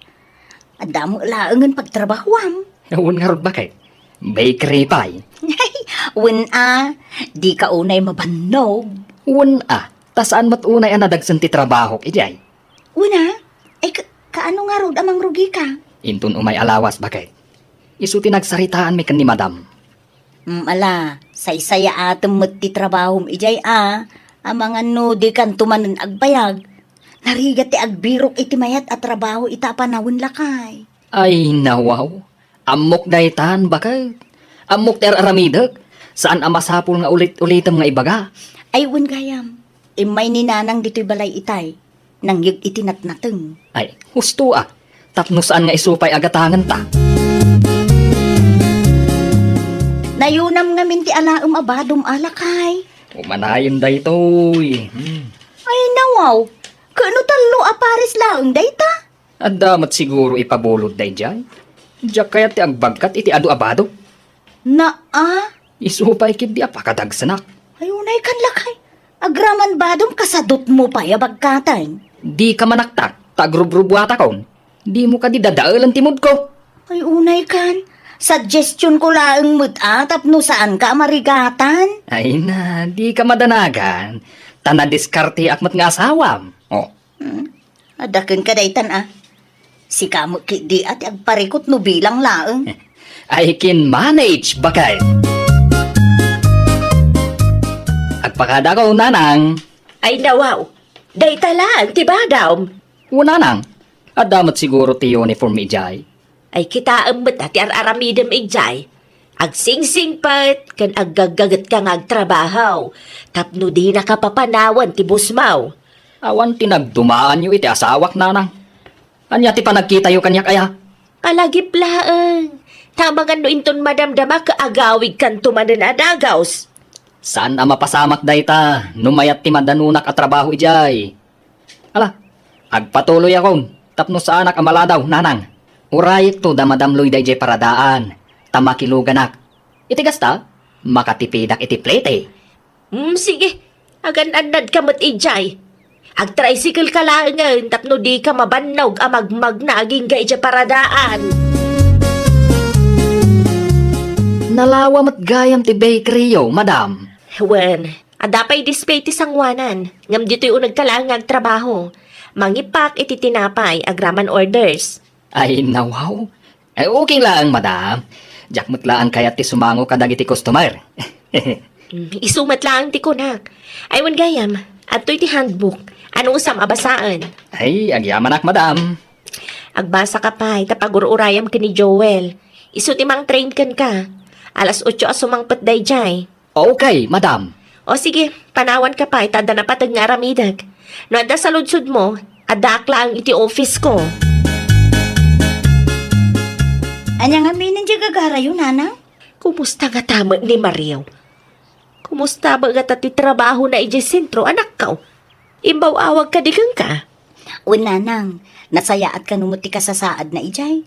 Adamo laangan pagtrabahuam. Ewan nga rod ba kay? Bakery pa'y. Ay, di ka unay mabanog. Ewan tasaan mat unay ang nadagsan ti trabaho ijay. Una, ay kaano nga rod amang rugi ka? Intun umay alawas ba kay? Isu tinagsaritaan mi kan ni madam. Ala, saysaya atom mo't ti trabahom ijay amang ano di kan tumanan agbayag. Narigat ti agbirok iti mayat at trabaho ita panawon lakay. Ay nawaw. Amok daytan ba kay? Amok ter aramidag. Saan ang masapul nga ulit-ulitam nga ibaga? Ay wan gayam, imay ni nanang dito'y balay itay. Nang yug itinatnateng. Ay, husto tapno saan nga isupay agatangan ta. Nayunam nga minti alaam abadom alakay. Umanayon da ito'y. Ay nawaw, kano talo aparis laang dayta? At damat siguro ipabulod da jay. Diyak kaya ti agbagkat iti adu abado. Isupay kid di apakadagsanak. Ayunay kan lakay. Agraman badom kasadot mo pa yabagkatan. Di ka manaktak, tagrubrubuata kon. Di mo ka di dadaalan timod ko. Ay unay kan. Suggestion ko laang mutatap no saan ka marigatan. Ay na, di ka madanagan. Tanadiskarte akmat nga asawam. Oh, Adakin ka daytan Si kamot di at agparikot no bilang laang. I can manage, bakay. Agpakada ko, nanang. Ay nawaw, day talaan, tiba daw. Una nang. Adamat siguro ti uniform ijay. Ay kita ambet at aramidem ijay. Agsingsing pat, kan aggagagat ka nga agtrabaho. Tapno di nakapapanawan ti busmaw. Awan tinagdumaan nyo iti asawak, nanang. Anya ti panagkita yo kanya kaya? Kalagip laang. Tamangan no inton madamdama kaagawig kan tumanan adagaws. Saan na mapasamak dayta? Numayat ti madanunak at trabaho ijay. Ala, agpatuloy akon. Tapno sa anak amaladaw, nanang. Urayik to damadamloy dayjay paradaan. Tamakiluganak. Iti gasta, makatipidak iti plete. Sige. Agan-anad ka mat ijay. Ag-tricycle ka lang tapno di ka mabannog amagmag na aging gaidya paradaan. Nalawa mat gayam ti bakery yo, madam. Wen, adapay dispay ti sangwanan. Ngam dito'y unag talang trabaho. Mangipak iti tinapay, agraman orders. Ay, nawaw. Ay, okay lang, madam. Jakmat laan kaya ti sumango kadag iti customer. Isumat lang ti kunak. Aywan gayam, ato'y ti handbook. Ano usam abasaan? Ay, agyaman ak, madam. Agbasa ka pa, tapagururayam ka ni Joel. Isu timang train kan ka. Alas 8 asumangpat day jay. Okay, madam. O sige, panawan ka pa, itada na patag nga aramidag. No anda sa ludsud mo, adakla ang iti office ko. Anya nga may nandiya gagara yun, nanang? Kumusta nga tama ni Mario? Kumusta ba nga ti trabaho na iti sentro, anak ka? Imbaw awag ka digang ka. O nanang, nasayaat ka numuti ka sa saad na ijay.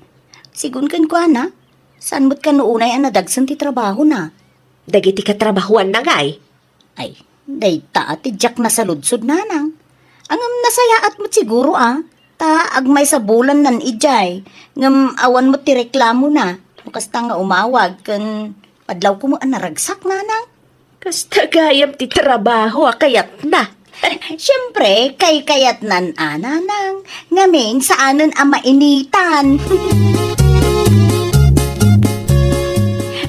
Sigun kan ko, ana. Saan mo't ka noonay ang nadagsan ti trabaho na? Dagiti ka trabahuan na ngay. Ay, dayta at tijak na sa ludsod, nanang. Ang nasayaat mo't siguro, Ta, agmay sa bulan nan ijay. Ngam awan mo ti reklamo na. Makasta nga umawag, kan padlaw ko mo ang naragsak, nanang. Kasta gayam ti trabaho, kayat na. Siyempre, kay kayat nan, nanang. Ngamin, saanan ang mainitan.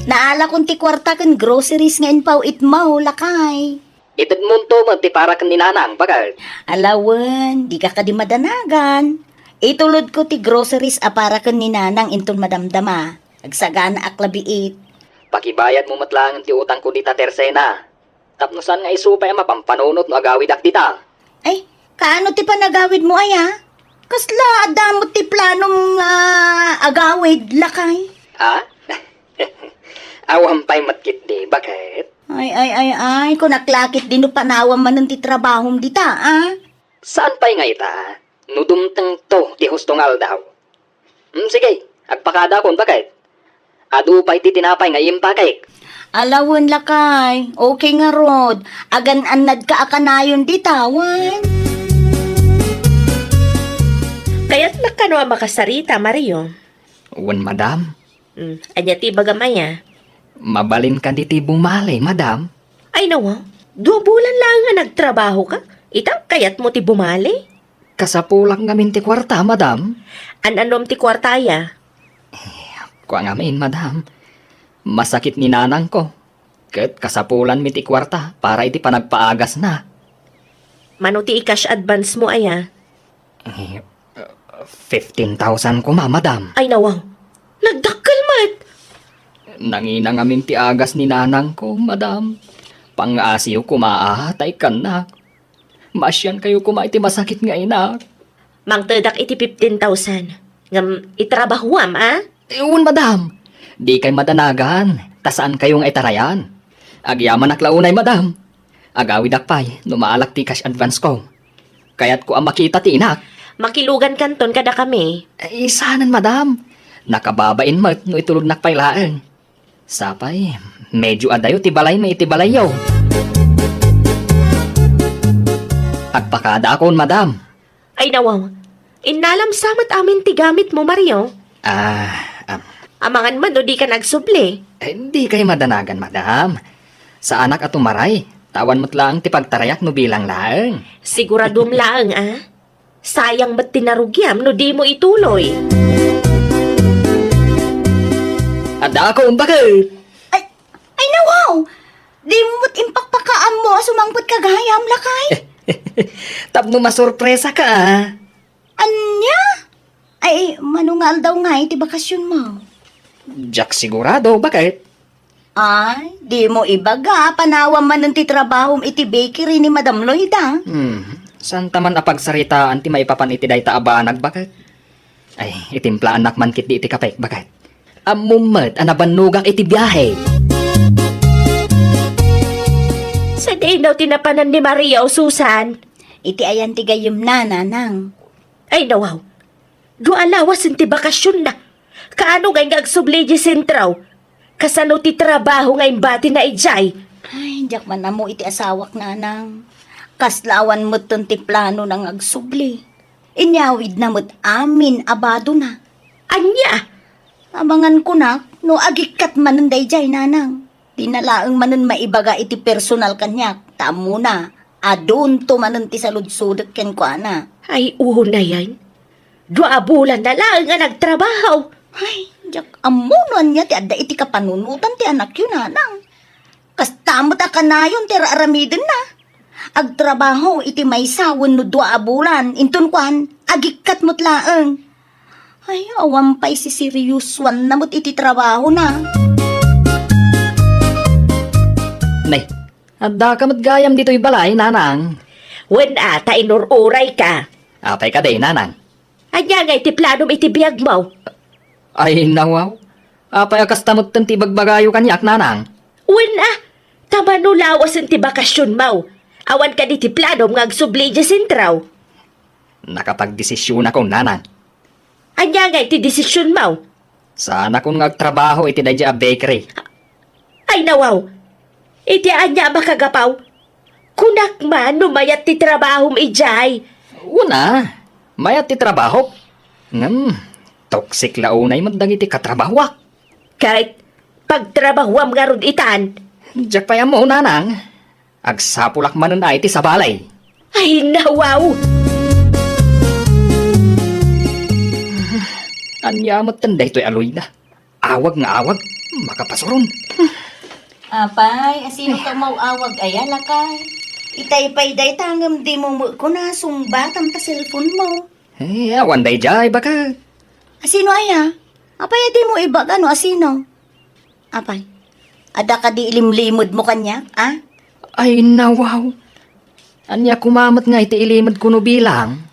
Naala kong ti kwarta kan groceries ngayon pao itmaw, lakay. Itad munto mo ti para kan ninanang, bagay. Alawan, di ka di madanagan. Itulod ko ti groceries para kan ninanang inton madamdama. Agsagana aklabiit. Pakibayad mo matlangan ti utang ko dita tersena. Tapno saan nga isupay ang mapampanunot no agawid ak dita. Ay, kaano ti panagawid mo aya? Kasla, adamot ti planong agawid, lakay. Ha? Awam pa'y matkit di, bakit? Ay, kung naklakit din no panawam man ng ti trabahom dita, Saan pa'y nga ita? Nudumtang to, ti hustongal daw. Sige, agpakada kon, bakit? Adu pa'y ti tinapay nga impakik. Alawan lakay, okay nga rod. Agan-anad ka akanayon ditawan. Kaya't nakano ang makasarita, Mario. Wan, madam. Anya ti bagamaya. Mabalin ka di ti bumali, madam. Ay nawa, 2 bulan lang nga nagtrabaho ka. Itaw, kayat mo ti bumali. Kasapulang ngamin ti kwarta, madam. An-anom ti kwartaya. Kwa ngamin, madam. Masakit ni nanang ko. Ket kasapulan mi ti kwarta para iti panagpaagas na. Mano ti cash advance mo aya? 15,000 ko ma, madam. Ay nawa, nagdakkel mat. Nanginang amin ti agas ni nanang ko, madam. Pang-asiyo kumaahatay ka na. Masyan kayo iti masakit nga inak. Mangtedak iti 15,000. Ngam itrabahuam, Iyon, madam. Di kay madanagan. tasaan kayong itarayan. Agyaman aklaunay, madam. Agawid akpay, numaalak ti cash advance ko. Kaya't ko ang makita ti inak. Makilugan kanton kada kami. Isanan, madam. Nakababain mo no itulog nakpailaan. Sapay, medyo adayo tibalay may itibalayaw. Agpakada akon, madam. Ay nawaw, inalam samat amin ti gamit mo, Mario. Amangan man o di ka nagsubli. Hindi kayo madanagan, madam. Sa anak at umaray, tawan mo't lang ti pagtarayak no bilang laang. Siguradum laang, ah. Sayang ba't tinarugyam no di mo ituloy? Ada ako, bakit? Ay nawaw! Di mo't impakpakaam mo sumangpot kagayam lakay. Tapno masurpresa ka, ah. Anya? Ay, manungal daw nga iti bakasyon mo. Jack sigurado, bakit? Ay, di mo ibaga, panawam man ng titrabahom iti bakery ni Madam Lloyda. San taman apagsaritaan ti maipapan iti day taabanag, bakit? Ay, itimplaan nakman kit di iti kapek, bakit? Amumat, anabanugak iti biyahe. Sa day daw tinapanan ni Maria o Susan. Iti ayan ti gayem na, nanang. Ay nawaw, dualawas ti bakasyon na. Kaano ngay ngagsubli di sentraw? Kasano ti trabaho ngay bati na ijay? Ay, diyak man na mo iti asawak, nanang. Kaslawan mo't ton ti plano ng agsubli. Inyawid na mo't amin abado na. Anya? Abangan ko na, no agikat manon dayjay, nanang. Tinalaang manon maibaga iti personal kanyak. Tamo na, adun to manon ti saludsudot ken kwa na. Ay na yan. Dua bulan na lang nga nagtrabaho. Ay, diyak amunuan niya ti adda iti kapanunutan ti anak yun, nanang. Kastamot akanayon ti raaramidin na. Agtrabaho iti may sawon no 2 bulan. Intun kwan, agikat mo't laeng. Ay, awampay si serious one na mo't iti trabaho na. Nay, ada ka matgayam dito'y balay, nanang. Wen ata inururay ka. Apay ka day, nanang. Anya ngay ti planom iti biyag mo. Ay, nawaw. Apay akastamot tan ti bagbagayo kanyak, nanang. Wen tamano lawas ti bakasyon mo. Awan ka di ti planom nga agsubli di sentraw. Nakapagdesisyon ako, nanang. Anya ngay ti desisyon mo. Sana kung nagtrabaho iti day a bakery. Ay nawaw, iti anya makagapaw. Kunak man numayat ti trabahom ijay. Una, mayat ti trabaho. Toxic launay magdang iti katrabahwak. Kahit pagtrabahwam nga rod itan. Diyak pa mo, nanang. Agsapulak man na iti sa balay. Ay nawaw. Anyamot tanday to'y aloy na. Awag nga awag, makapasuron. Apay, asino ka mauawag ayala ka? Itay-pay day tangam di mo ko na sumbatam ta cellphone mo. Awan day jay, baka. Asino aya? Apay, di mo ibaga no, asino? Apay, ada ka di ilimlimod mo kanya, ah? Ay, nawaw. Anya kumamat nga iti ilimad kuno bilang.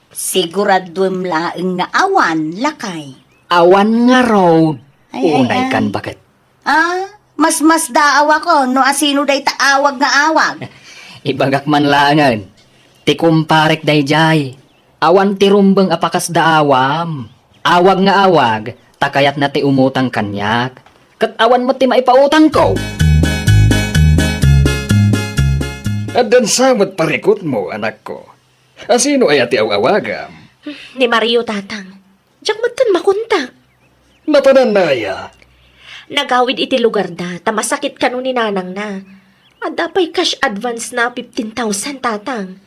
Siguradum laeng nga awan, lakay. Awan nga road. Ay, ay, Unay ay. kan, bakit? Ah, mas daawa ko, no asino day taawag nga awag. Ibagak man langan. Ti kumparek day jay. Awan ti rumbeng apakas daawam. Awag nga awag, takayat na ti umutang kanyak. Kat awan mo ti maipautang ko. Adan samot parikot mo, anak ko. Asino ay ati awagam? Ni Mario tatang. Diyak matan makuntak. Napananaya. Nagawid iti lugar na, tamasakit ka nun ni nanang na. Adapay cash advance na 15,000 tatang.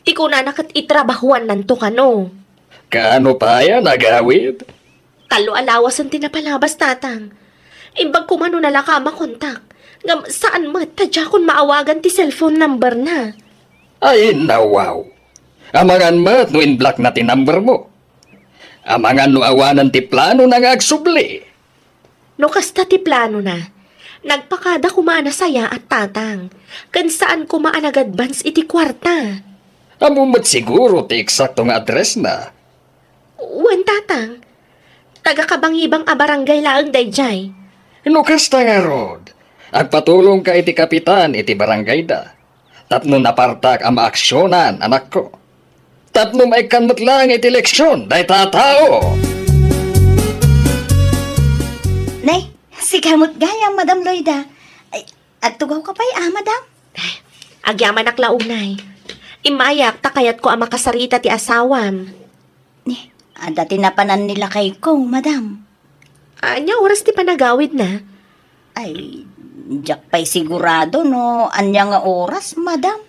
Ti ko na nakat itrabahuan nanto ka no. Kaano pa yan, nagawid? Kalo alawas ang tinapalabas tatang. Imbag kumano nala ka makontak. Ngam saan mo tadya kon maawagan ti cellphone number na. Ay, nawaw. Amangan mat no in-block na ti number mo. Amangan no awanan ti plano na nga agsubli. No kasta ti plano na. Nagpakada kumana saya at tatang. Kan saan kumaanag-advance iti kwarta. Amumat siguro ti eksakto nga address na. Wan tatang. Taga kabangibang a barangay laang dayjay. No kasta nga rod. Agpatulong ka iti kapitan iti barangay da. Tapno napartak ang maaksyonan, anak ko. Tapno maikanmat lang iti leksyon, day tatao. Nay, si kamot gayam, Madam Loida. Ay, agtugaw ka pa'y, madam? Agyaman aklaunay. Imayak takayat ko ang makasarita ti asawam. Dati napanan nila kay ko, madam. Anya oras ti panagawid na. Ay, diyak pa'y sigurado, no? Anya nga oras, madam?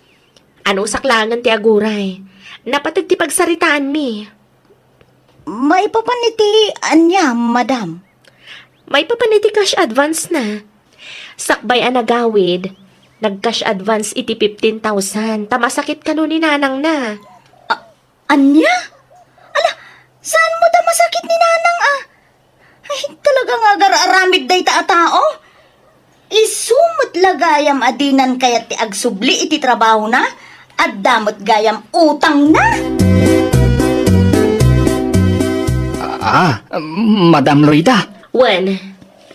Ano saklangan ti aguray? Napatag ti pagsaritaan mi. May papaniti, anya, madam? May papaniti cash advance na. Sakbay ang nagawid, nag-cash advance iti 15,000. Tamasakit ka nun ni nanang na. Anya? Ala, saan mo ta masakit ni nanang, Ay, talaga nga aramid day ta tao. Isumot lagayam adinan kayat ti agsubli iti trabaho na, at damot gayam utang na. Madam Loida. Wen,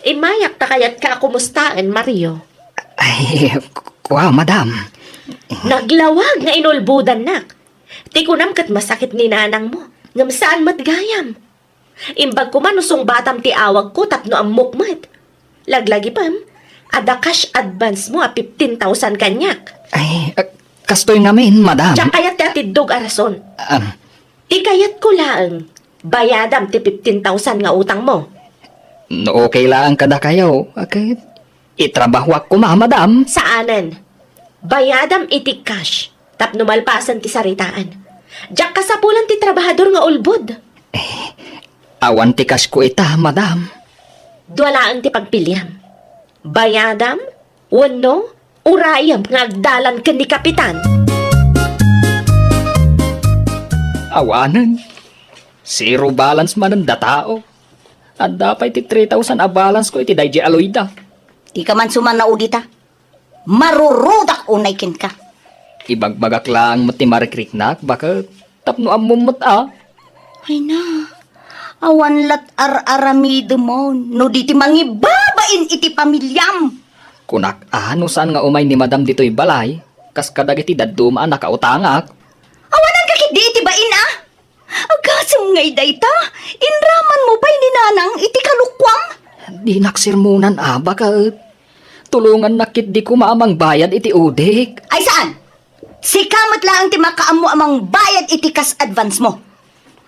imayak takayat ka kumustaan, Mario. Ay, madam. Naglawag nga inulbudan nak. Ti kunam kat masakit ni nanang mo. Ngam saan matgayam. Imbag ko manusong batam ti awag ko tapno ang mukmat. Laglagi pam, ada cash advance mo a 15,000 kanyak. Ay, kastoy ngamin, madam. Tsak kayat ti atidog arason. Um, Ti kayat ko laang. Bayadam ti 15,000 nga utang mo. no okay lang kada kayo. Okay. Itrabaho ako madam. Saanan? Bayadam iti cash. Tapno malpasan ti saritaan. Diyak kasapulan ti trabahador nga ulbod. Awan tikas ko ita, madam. Duwalaan ti pagpiliam. Bayadam, wano, urayam nga agdalan ka ni kapitan. Awanan. Zero balance man ang datao. At dapat iti 3,000 a balance ko iti DJ Aloyda. Di ka man suman na udita. Marurudak unay kin ka. Ibagbagak lang mo ti marikrik-nak, baka tapno ang mumot Ay na, awan lat ar-aramido mo, no di ti mangibabain iti pamilyam. Kunak ano saan nga umay ni madam dito'y balay, kas kadag iti dadumaan nakautangak. Awanan kakit di iti bain Agasam ngay dayta, inraman mo pa'y ni nanang iti kalukwam. Di naksirmunan baka tulungan nakit di ko maamang bayad iti udik. Ay saan? Sikamot lang ti makaamo amang bayad iti kas advance mo.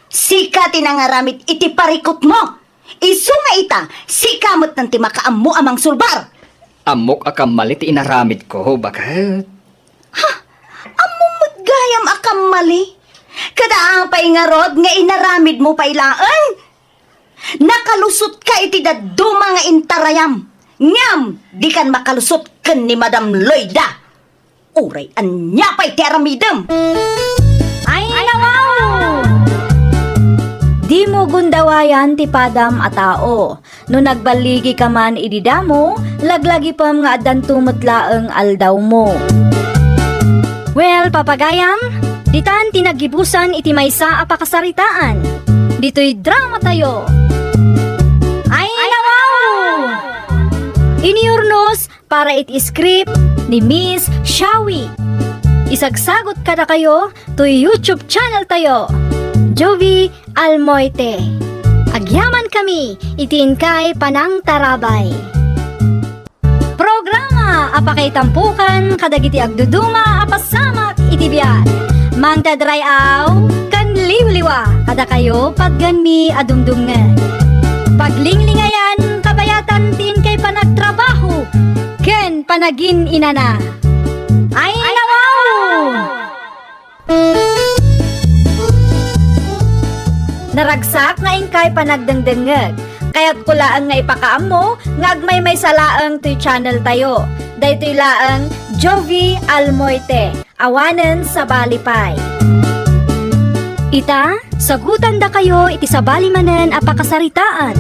Sika tinangaramit iti parikot mo. Isu nga ita, sikamot ng ti makaamo amang sulbar. Amok akam mali ti inaramid ko, baka Amumot gayam akam mali. Kadaang pa'y nga rod nga inaramid mo pailaan. Nakalusot ka iti daduma nga intarayam. Ngam, di kan makalusot ken ni Madam Loida. Uray, anya pa'y ti aramidem. Ay, nawaw! Di mo gundawayan ti padam a tao. No nagbaligi ka man ididamo, laglagi pam nga adan tumutlaeng aldaw mo. Well, papagayam, ditan tinagibusan iti maysa a pakasaritaan. Dito'y drama tayo. Ay, nawaw! Iniurnos para iti script ni Miss Shawi. Isagsagot kada kayo to YouTube channel tayo. Jovi Almoite. Agyaman kami, itiin kay Panang Tarabay. Programa apakay tampukan, kadagiti agduduma, apasamak itibiyat. Mangdadrayaw, kan liwliwa, kada kayo pagganmi adumdumngan. Paglinglingayan, kabayatan tin kay panagtrabaho, ken panagin inana. Ay, nawaw! Naragsak nga ingkay panagdengdengeg. Kaya't kulaan nga ipakaamo, ngagmay may salaang to'y channel tayo. Daytoy laang Jovi Almoite, awanen sa balipay. Ita, sagutan da kayo iti sa balimanen apakasaritaan.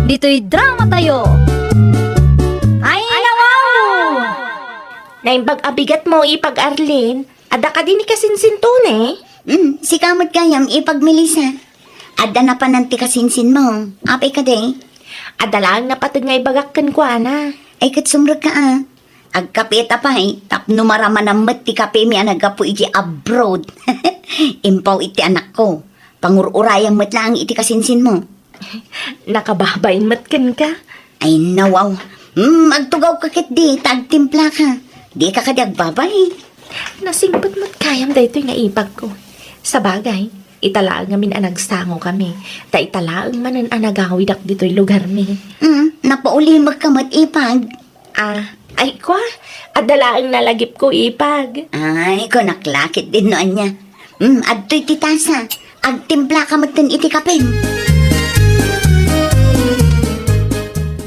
Dito'y drama tayo. Ay, nawaw! Naimbag abigat mo ipag-arlin, ada ka din ni kasinsinton Si kamot kayam ipagmilisa. Adda na pa nanti kasinsin mo. Apay ka day. Adalang na patag nga ibagakkan ko, ana. Ay kat sumrag ka Agkapita pa tapno maramanamat ti kape mi anagapo iti abroad. Impaw iti anak ko. Pangururayang mat lang iti kasinsin mo. Nakababain matkan ka. Ay nawaw. Agtugaw ka kit di, tagtimpla ka. Di ka kadagbabay. Nasingpot mo't kayam dahito nga ipag ko. Sa bagay, italaang ngamin anagsango kami. Ta italaang manan anagawid ak dito'y lugar mi. Napauli magkamat ipag. Ay kwa, adalaang nalagip ko ipag. Ay, ko naklakit din noon niya. Adto'y titasa. Agtimpla ka matan iti kapin.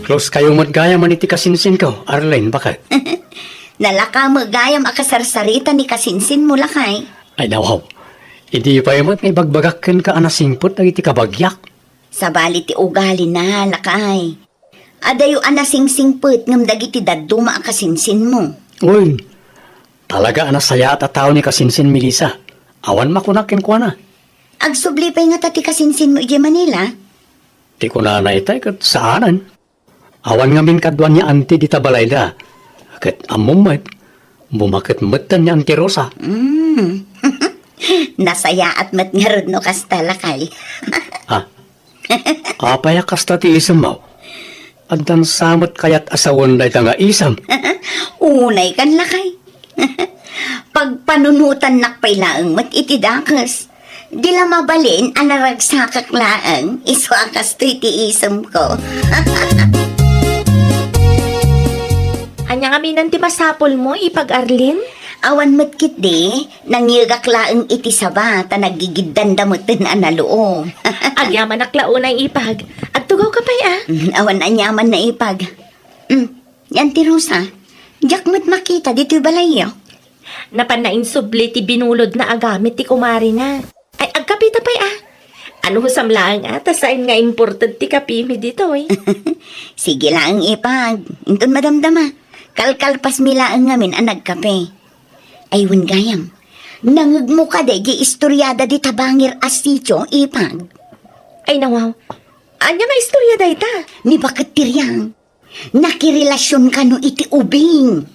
Close kayo magaya man iti kasinsin ko. Arlene, bakit? Nalaka magayam akasarsarita ni kasinsin mo lakay. Ay nawaw. Hindi pa yung may bagbagakin ka anasingpot na iti kabagyak. Sa bali ti ugali na lakay. Adayo anasingsingput ngam dagiti daduma akasinsin mo. Uy, talaga anasaya at tao ni kasinsin Melissa. Awan makunakin ko na. Agsubli pa nga tati kasinsin mo iti Manila. Di ko na naitay kat saanan. Awan nga min kadwan niya anti di tabalay da. Kat amumat, bumakit matan niya anti Rosa. Nasaya at matngarod no kasta lakay. Ha? Apaya kasta ti isam mo. Andan samot kayat asawan na nga isam. Unay kan lakay. Pagpanunutan nakpay laang mat iti dakas. Di la mabalin anaragsakak laang iso akas to iti isam ko. Anya nga minan ti masapol mo, ipag Arlene? Awan matkit di, nangyagak laang iti saba ta nagigiddan damutin analoo. Agyaman naklaunay ipag. Agtugaw ka pa'y Awan anyaman na ipag. Yan ti Rosa, diyak mo't makita dito'y balayo. Napanain subli ti binulod na agamit ti kumari na. Ay, agkapita pa'y Ano husam lang tasain nga important ti kapimi dito Sige lang ipag, intun madamdama. Kalkalpas milaang ngamin ang nagkape. Ayun gayam, nangag mo ka de, istoryada di tabangir asityo, ipag. Ay nawaw, anya nga istorya dayta? Ni bakit tiryang, nakirelasyon ka no iti ubing.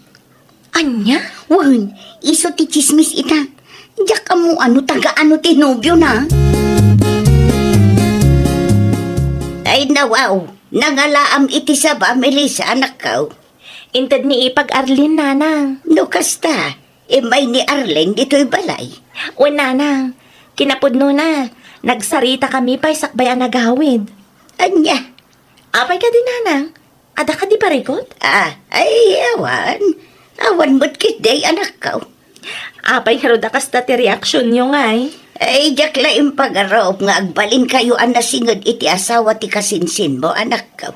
Anya? Wan, iso ti chismis ita. Diyak ka mo taga ti nobyo na. Ay nawaw, nangalaam iti saba, Melissa, anak ka. Inted ni ipag Arlene, nanang. No kasta, may ni Arlene dito'y balay. O nanang, kinapudno na. Nagsarita kami pa'y sakbay ang nagawid. Anya? Apay ka din, nanang. Ada ka di parikot? Ay, awan. Awan mo't kitday, anak ka. Apay nga roda kasta ti reaksyon nyo nga Ay, diyak laing pag-arop nga agbalin kayo ang nasingod iti asawa ti kasinsin mo, anak ka.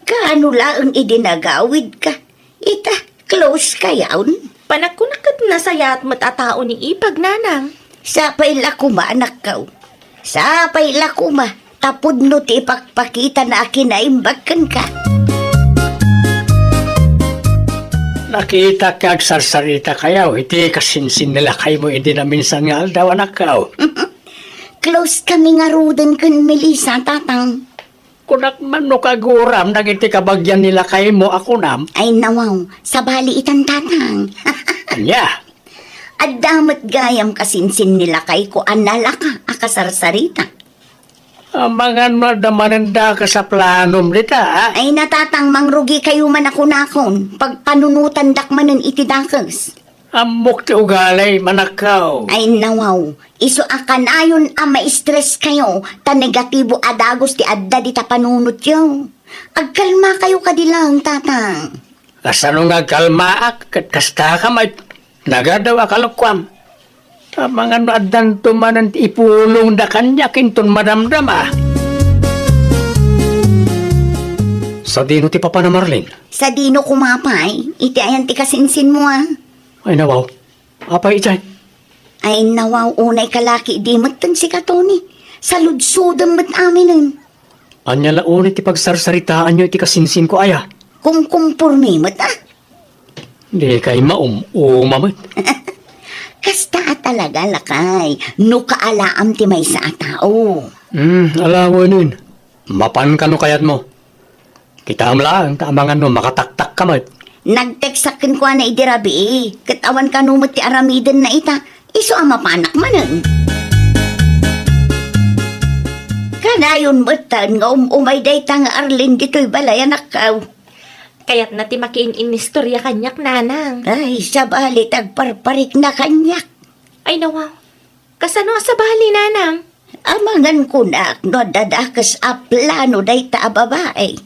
Kaano laang idinagawid ka? Ita, close kayawn. Panagkunakat na sayat matatao ni ipag, nanang. Sapay lakuma, anak ka. Sapay lakuma. Tapod no ti ipakpakita na akinaimbakan ka. Nakita ka agsarsarita kayaw. Iti kasinsin nila kayo mo hindi na minsan nga aldaw anak ka. Close kami nga ruden kun Melissa, tatang. Kunak man no kaguram, nagiti kabagyan nila kayo mo ako nam. Ay nawaw, sa bali itan tatang. Anya, At damat gayam kasinsin nila kay ko anala ka akasarsarita. ang mga nadamananda ka sa planom nita. Ay natatang mangrugi kayo man ako nakon. Pag panunutan dakmanan iti dakas. Amok ti ugalay manakaw. Ay nawaw, iso akan ayon ma-stress kayo. Ta negatibo adagos ti adda di ta panunot yo. Agkalma kayo kadilang tatang. Kasano nga kalmaak, kat kasta ka may nagadaw akalukwam. Sa mga naadan tumanan ipulong da kanya kinton madamdama. Sa dino ti Papa na Marlene? Sa dino kumapay, iti ayan ti kasinsin mo Ay nawaw, apay ichay. Ay nawaw, unay kalaki di matan si Katoni. Sa ludsudang mat aminin. Anya launit ti pagsarsaritaan nyo iti kasinsin ko aya. Kung kumpurmi mat Di kay umamit. Kasta talaga lakay. No kaalaam ti may sa tao. Alawa nun. Mapan ka no kayat mo. Kita lang, tamangan no, makataktak ka mat. Nagteksakin ko na idirabi eh. Katawan ka numot ti aramiden na ita. Iso ang mapanak manan. Kanayon matan nga umay day tang Arlene dito'y balay anak ka. Kaya't na ti makiin inistorya kanyak, nanang. Ay, sabali tagparparik na kanyak. Ay nawaw. Kasano sa bali, nanang? Amangan ko na no dadakas a plano day ta babae.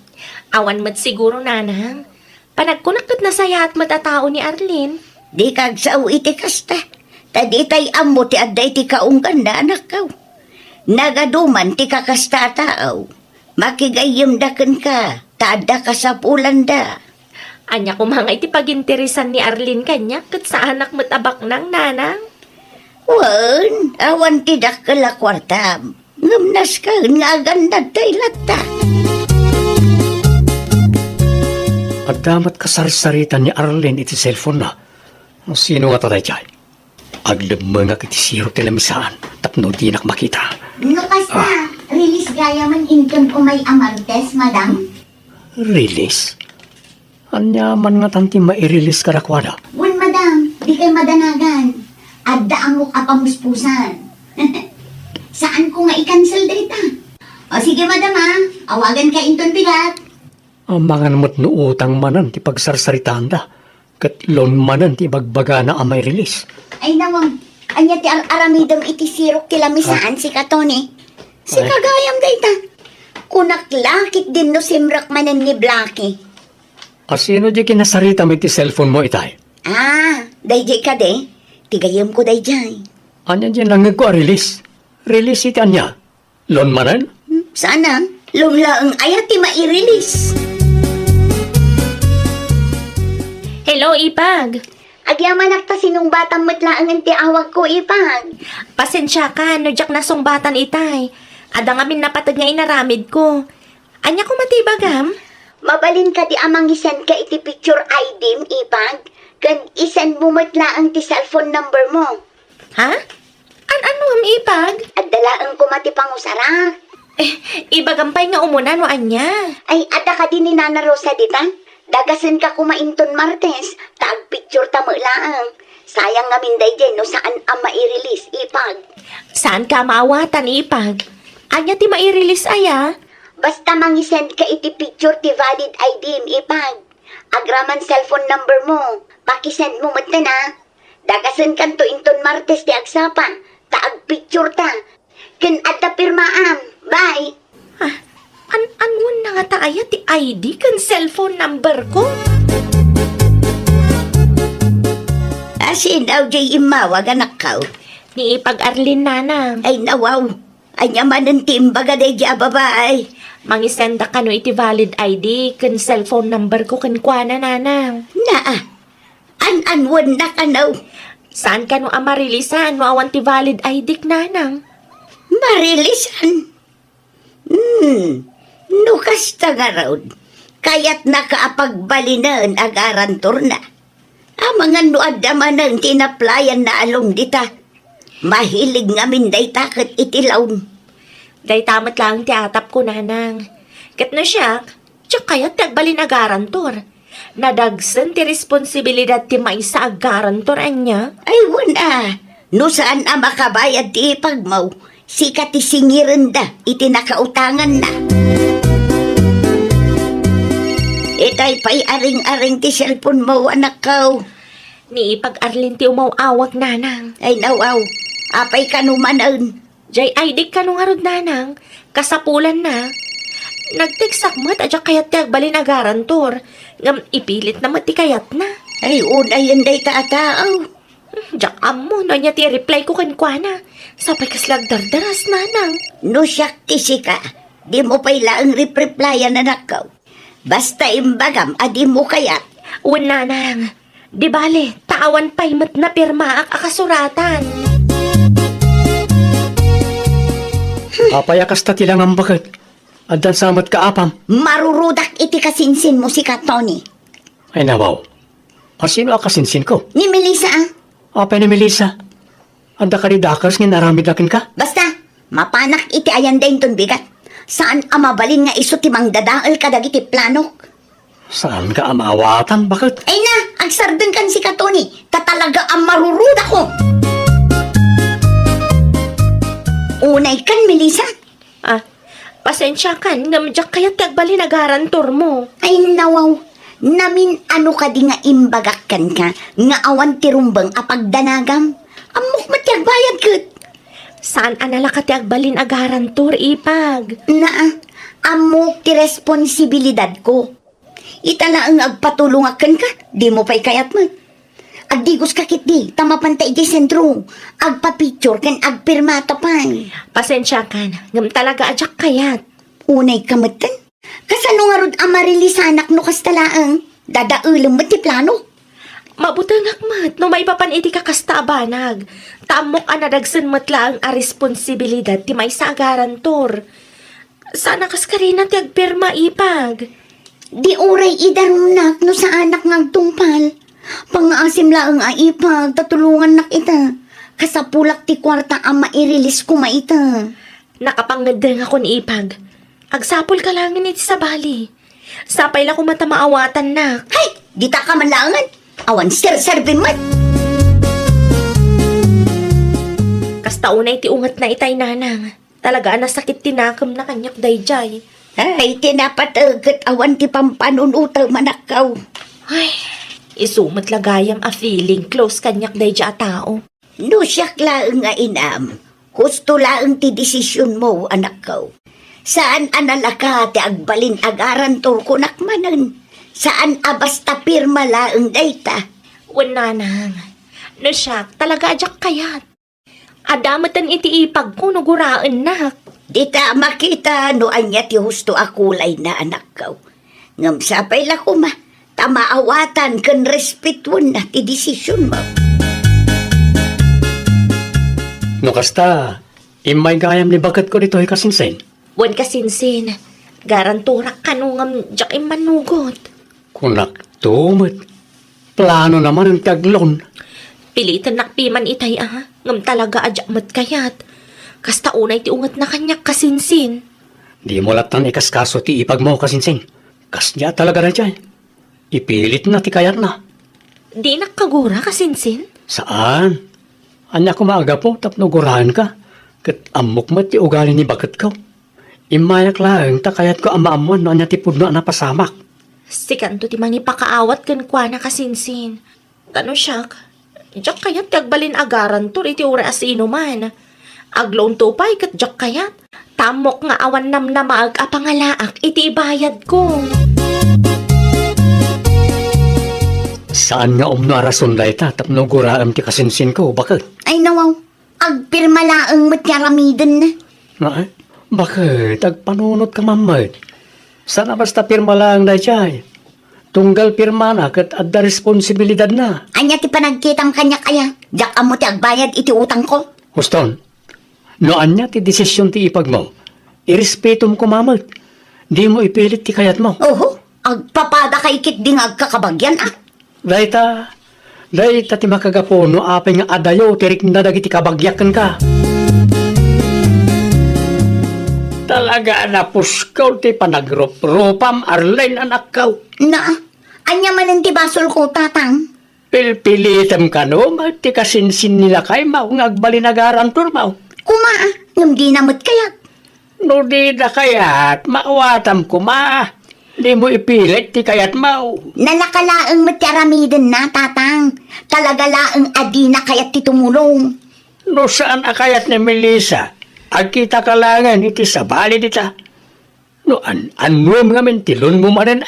Awan mat siguro, nanang. Panagkunakot na saya at matatao ni Arlene. Di kag sao iti kasta. Tadi tay amo ti aday ti kaunggan na anak ka. Nagaduman ti kakasta tao. Makigayim daken ka. Tada ka sa pulanda. Anya ko mga iti paginteresan ni Arlene kanya kat sa anak matabak ng nanang. Wan, awan ti dakala kwarta. Ngamnas ka nga ganda tay lata. At damat kasarisaritan ni Arlene iti cellphone na. Sino nga taday dyan? Aglabmangak iti siro tilamisaan. Tapno di nak makita. No kasta, release gaya man income ko may amartes, madam. Release? Anya man nga tanti ma-release karakwada. Wan, madam, di kay madanagan. Adda ang mukha pamuspusan. Saan ko nga i-cancel data? O sige, madam ha, awagan ka inton bigat. Ang mga namot no utang manan ti pagsarsaritaan da. Kat loan manan ti bagbaga na amay release. Ay nawang, anya ti aramidam iti sirok kilamisaan si Katoni. Si Ay. kagayam data. Kunaklakit din no simrak manan ni Blackie. Asino di kinasarita mo iti cellphone mo itay? Ah, dayjay ka de. Tigayam ko dayjay. Anya dyan lang ko release. Release iti anya. Loan manan? Sana, lumla ang ayat ti mai-release. Hello, Ipag. Agyaman akta sinong batang matlaang ang tiawag ko, Ipag. Pasensya ka, no jak na songbatan itay. Ada nga min napatag nga inaramid ko. Anya ko matibagam? Mabalin ka di amang isend ka iti picture ID, Ipag. Kan isend mo matlaang ti cellphone number mo. Ha? Ano am Ipag? At dalaan ko mati pangusara. Ibagampay nga umunan no anya. Ay, ada ka din ni Nana Rosa ditan. Dagasan ka kumainton Martes. Tag picture tamo laang. Sayang nga minday dyan no saan ang mai-release, Ipag. Saan ka maawatan, Ipag? Anya ti mai-release aya? Basta mangisend ka iti picture ti valid ID, Ipag. Agraman cellphone number mo. Pakisend mo mata na. Dagasan kan to inton Martes ti agsapan. Taag picture ta. Ken adda pirmaam. Bye. Anwan na nga taaya ti ID kan cellphone number ko? Asin daw jay imawag anak ka. Ni Ipag Arlene, nanang. Ay nawaw. Anya manan ti imbaga day di babae. Mangisenda ka no iti valid ID kan cellphone number ko kan kuana, nanang. Na, an-anwan na ka naw. Saan ka no amarilisan no awan ti valid ID k, nanang? Marilisan. No kasta nga raw. Kaya't nakaapagbalinan agarantor na. Amangan no adamanan tinaplayan na along dita. Mahilig nga minday takot itilawn. Day tamat lang ti atap ko, nanang. Kat na siya, tiyak kaya't tagbalin agarantor. Nadagsan ti responsibilidad ti maisa agarantor anya. Ay wala. No saan ang makabayad ti ipagmaw. Sikat ti singiran da. Iti nakautangan na. Itay pa'y aring-aring ti cellphone mo anak ko. Ni Ipag Arlene ti umawawag, nanang. Ay nawaw. Apay kanumanan. Jay ID ka nung harod, nanang. Kasapulan na. Nagteksak mat adya kayat ti agbalin agarantor. Ngam ipilit na mat ti kayat na. Ay una yan day taataaw. Diyak amo no niya ti reply ko kankwana. Sapay kaslag dardaras, nanang. No siyak ti sika. Di mo pa'y laang replyan anak ko. Basta imbagam, adi mo kayat. Uwan, nanang. Di bale, tawan pa'y mat na pirma akasuratan. Papayakas ta tilang ang bakit. Adan samat ka apam. Marurudak iti kasinsin mo si Katoni. Ay nawaw. Sino akasinsin ko? Ni Melissa ah. Apay ni Melissa. Anda ka rin dakars nga naramid nakin ka? Basta, mapanak iti ayan din ton bigat. Saan amabalin nga iso timang dadaal kadagiti plano? Saan ka amawatan? Bakit? Ay na, ang sardin kan si Katoni, katalaga ang marurud ako. Unay kan, Melissa. Pasensya kan, ngamdyak kaya tagbali nagarantor mo. Ay nawaw, namin ano ka di nga imbagakkan ka, nga awan tirumbang apagdanagam. Amok matyagbayad kat. Saan anala ka tagbalin agarantor, ipag? Na, amok ti responsibilidad ko. Itala ang agpatulungakan ka, di mo pa'y kayat mo. Agdigos kakit di, tamapantay di sentro. Agpapicture kan agpirmata pa. Pasensya kan, ngam talaga ajak kayat. Unay kamatan. Kasano nga rod amarilisanak no kastalaang. Dadaulam mo ti plano. Mabutang akmat, no may papan iti kakasta abanag. Tamok anadagsan matla ang a responsibilidad ti may sa agarantor. Sana kas ka rin ti agpirma, ipag. Di oray idarunak no sa anak ng tungpal. Pangaasim laang aipag, tatulungan nak ita. Kasapulak ti kwarta ang mairilis ko maita. Nakapangandang ako ni ipag. Agsapol ka langin iti sa bali. Sapay la ko matamaawatan nak. Hay! Di ta ka manlangan. Awan sir-servin man. Kasta unay ti ungat na itay nanang. Talaga nasakit tinakam na kanyak dayjay. Ay, tinapatagat awan ti pampanunutaw manakaw. Ay, isumat lagayam a feeling close kanyak dayja a tao. No siyak laang nga inam. Husto laang ti desisyon mo, anak ko. Saan analaka ti agbalin agarantor ko nakmanan? Saan abasta pirma laang dayta? Nanang, no siya, talaga ajak kayat. Adamatan iti ipag ko nuguraan nak. Di ta makita no anya ti husto akulay na anak ko. Ngam sapay la ko ma, tamaawatan kan respetuan na ti desisyon mo. No kasta, imay gayam ni bagat ko dito ay kasinsen. Wan kasinsin, garanturak kanungam jak manugot. Kunak tumot. Plano naman ang taglon. Pilitan nakpiman itay ngam talaga ajak mat kayat. Kasta unay ti ungat na kanyak kasinsin. Di mo latan ikaskaso ti ipag mo kasinsen. Kasya talaga na dyan. Ipilit na ti kayat na. Di nakagura kasinsin? Saan? Anya ko maaga po, tapno gurahan ka. Kat amok mo ti ugali ni bagat ko. Imayak lang, takayat ko amaamuan no anya ti pudno na pasamak. Sikanto ti mangi pakaawat kan kwa na kasinsin. Kano siyak? Jak kayat tagbalin agaran to iti ura asino man. Agloon to pa'y kat jak kayat. Tamok nga awan nam na maag apangalaak iti ibayad ko. Saan nga umno arason da ita, tapno guraam ti kasinsin ko, bakit? Ay nawaw, agpirma laang matyaramiden na. Nga bakit? Agpanunot ka mamad. Sana basta pirma lang da jay. Tunggal pirma na kat adda responsibilidad na. Anya ti panagkitang kanya kaya, jak amo ti agbayad iti utang ko. Huston, no anya ti desisyon ti ipag mo. Irespeto mo kumamad. Di mo ipilit ti kayat mo. Oho, agpapada kay kit ding agkakabagyan ah. Dayta ti makagapo no apay nga adayo tirik na dagiti kabagyakan ka. Talaga na puskaw ti panagrup-rupam Arlene anak kaw. Na, anya manan ti basol ko tatang. Pilpilitam ka no, ti kasinsin nila kay mao nga agbalinagaran turmaw. Kuma, ngam di namot kayat. No di na kayat, maawatam kuma. Di mo ipilit ti kayat mao. Nalakalaang matyaramiden na tatang. Talaga laang adi na kayat ti tumulong. No saan akayat ni Melissa? Agkita ka langan iti sabali dita. No anuam nga mentilon mo manan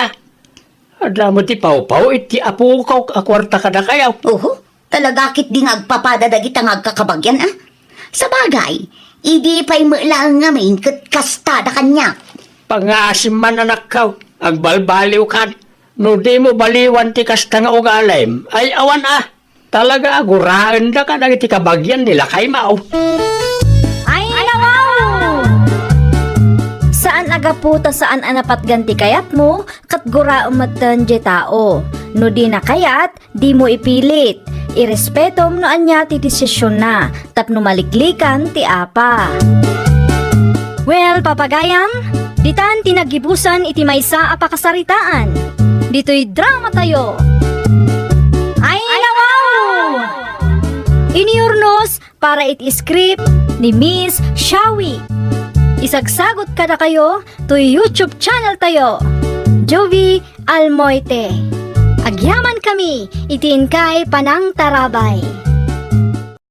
Adla mo ti pau-pau iti apo ko akwarta ka na kayaw. Oho, talaga kit di nga agpapada dagita nga agkakabagyan ah. Sa bagay, idi pa'y maalang nga main kat kastada kanya. Pangasim man anak kaw, agbalbaliw kan. No di mo baliwan ti kasta nga ugalim, ay awan Talaga aguraan da ka na iti kabagyan nila kay mao. Ay, nawaw! Saan agaputa saan anapat ganti kayat mo, kat gura umatan je tao. No di na kayat, di mo ipilit. Irespetom no anya ti desisyon na, tapno maliklikan ti apa. Well, papagayam, Ditan tinagibusan iti maysa a pakasaritaan. Dito'y drama tayo. Ay nawaw! Iniurnos para iti script ni Miss Shawi. Isagsagot kada kayo to YouTube channel tayo. Jovi Almoite. Agyaman kami, itiin kay Panang Tarabay.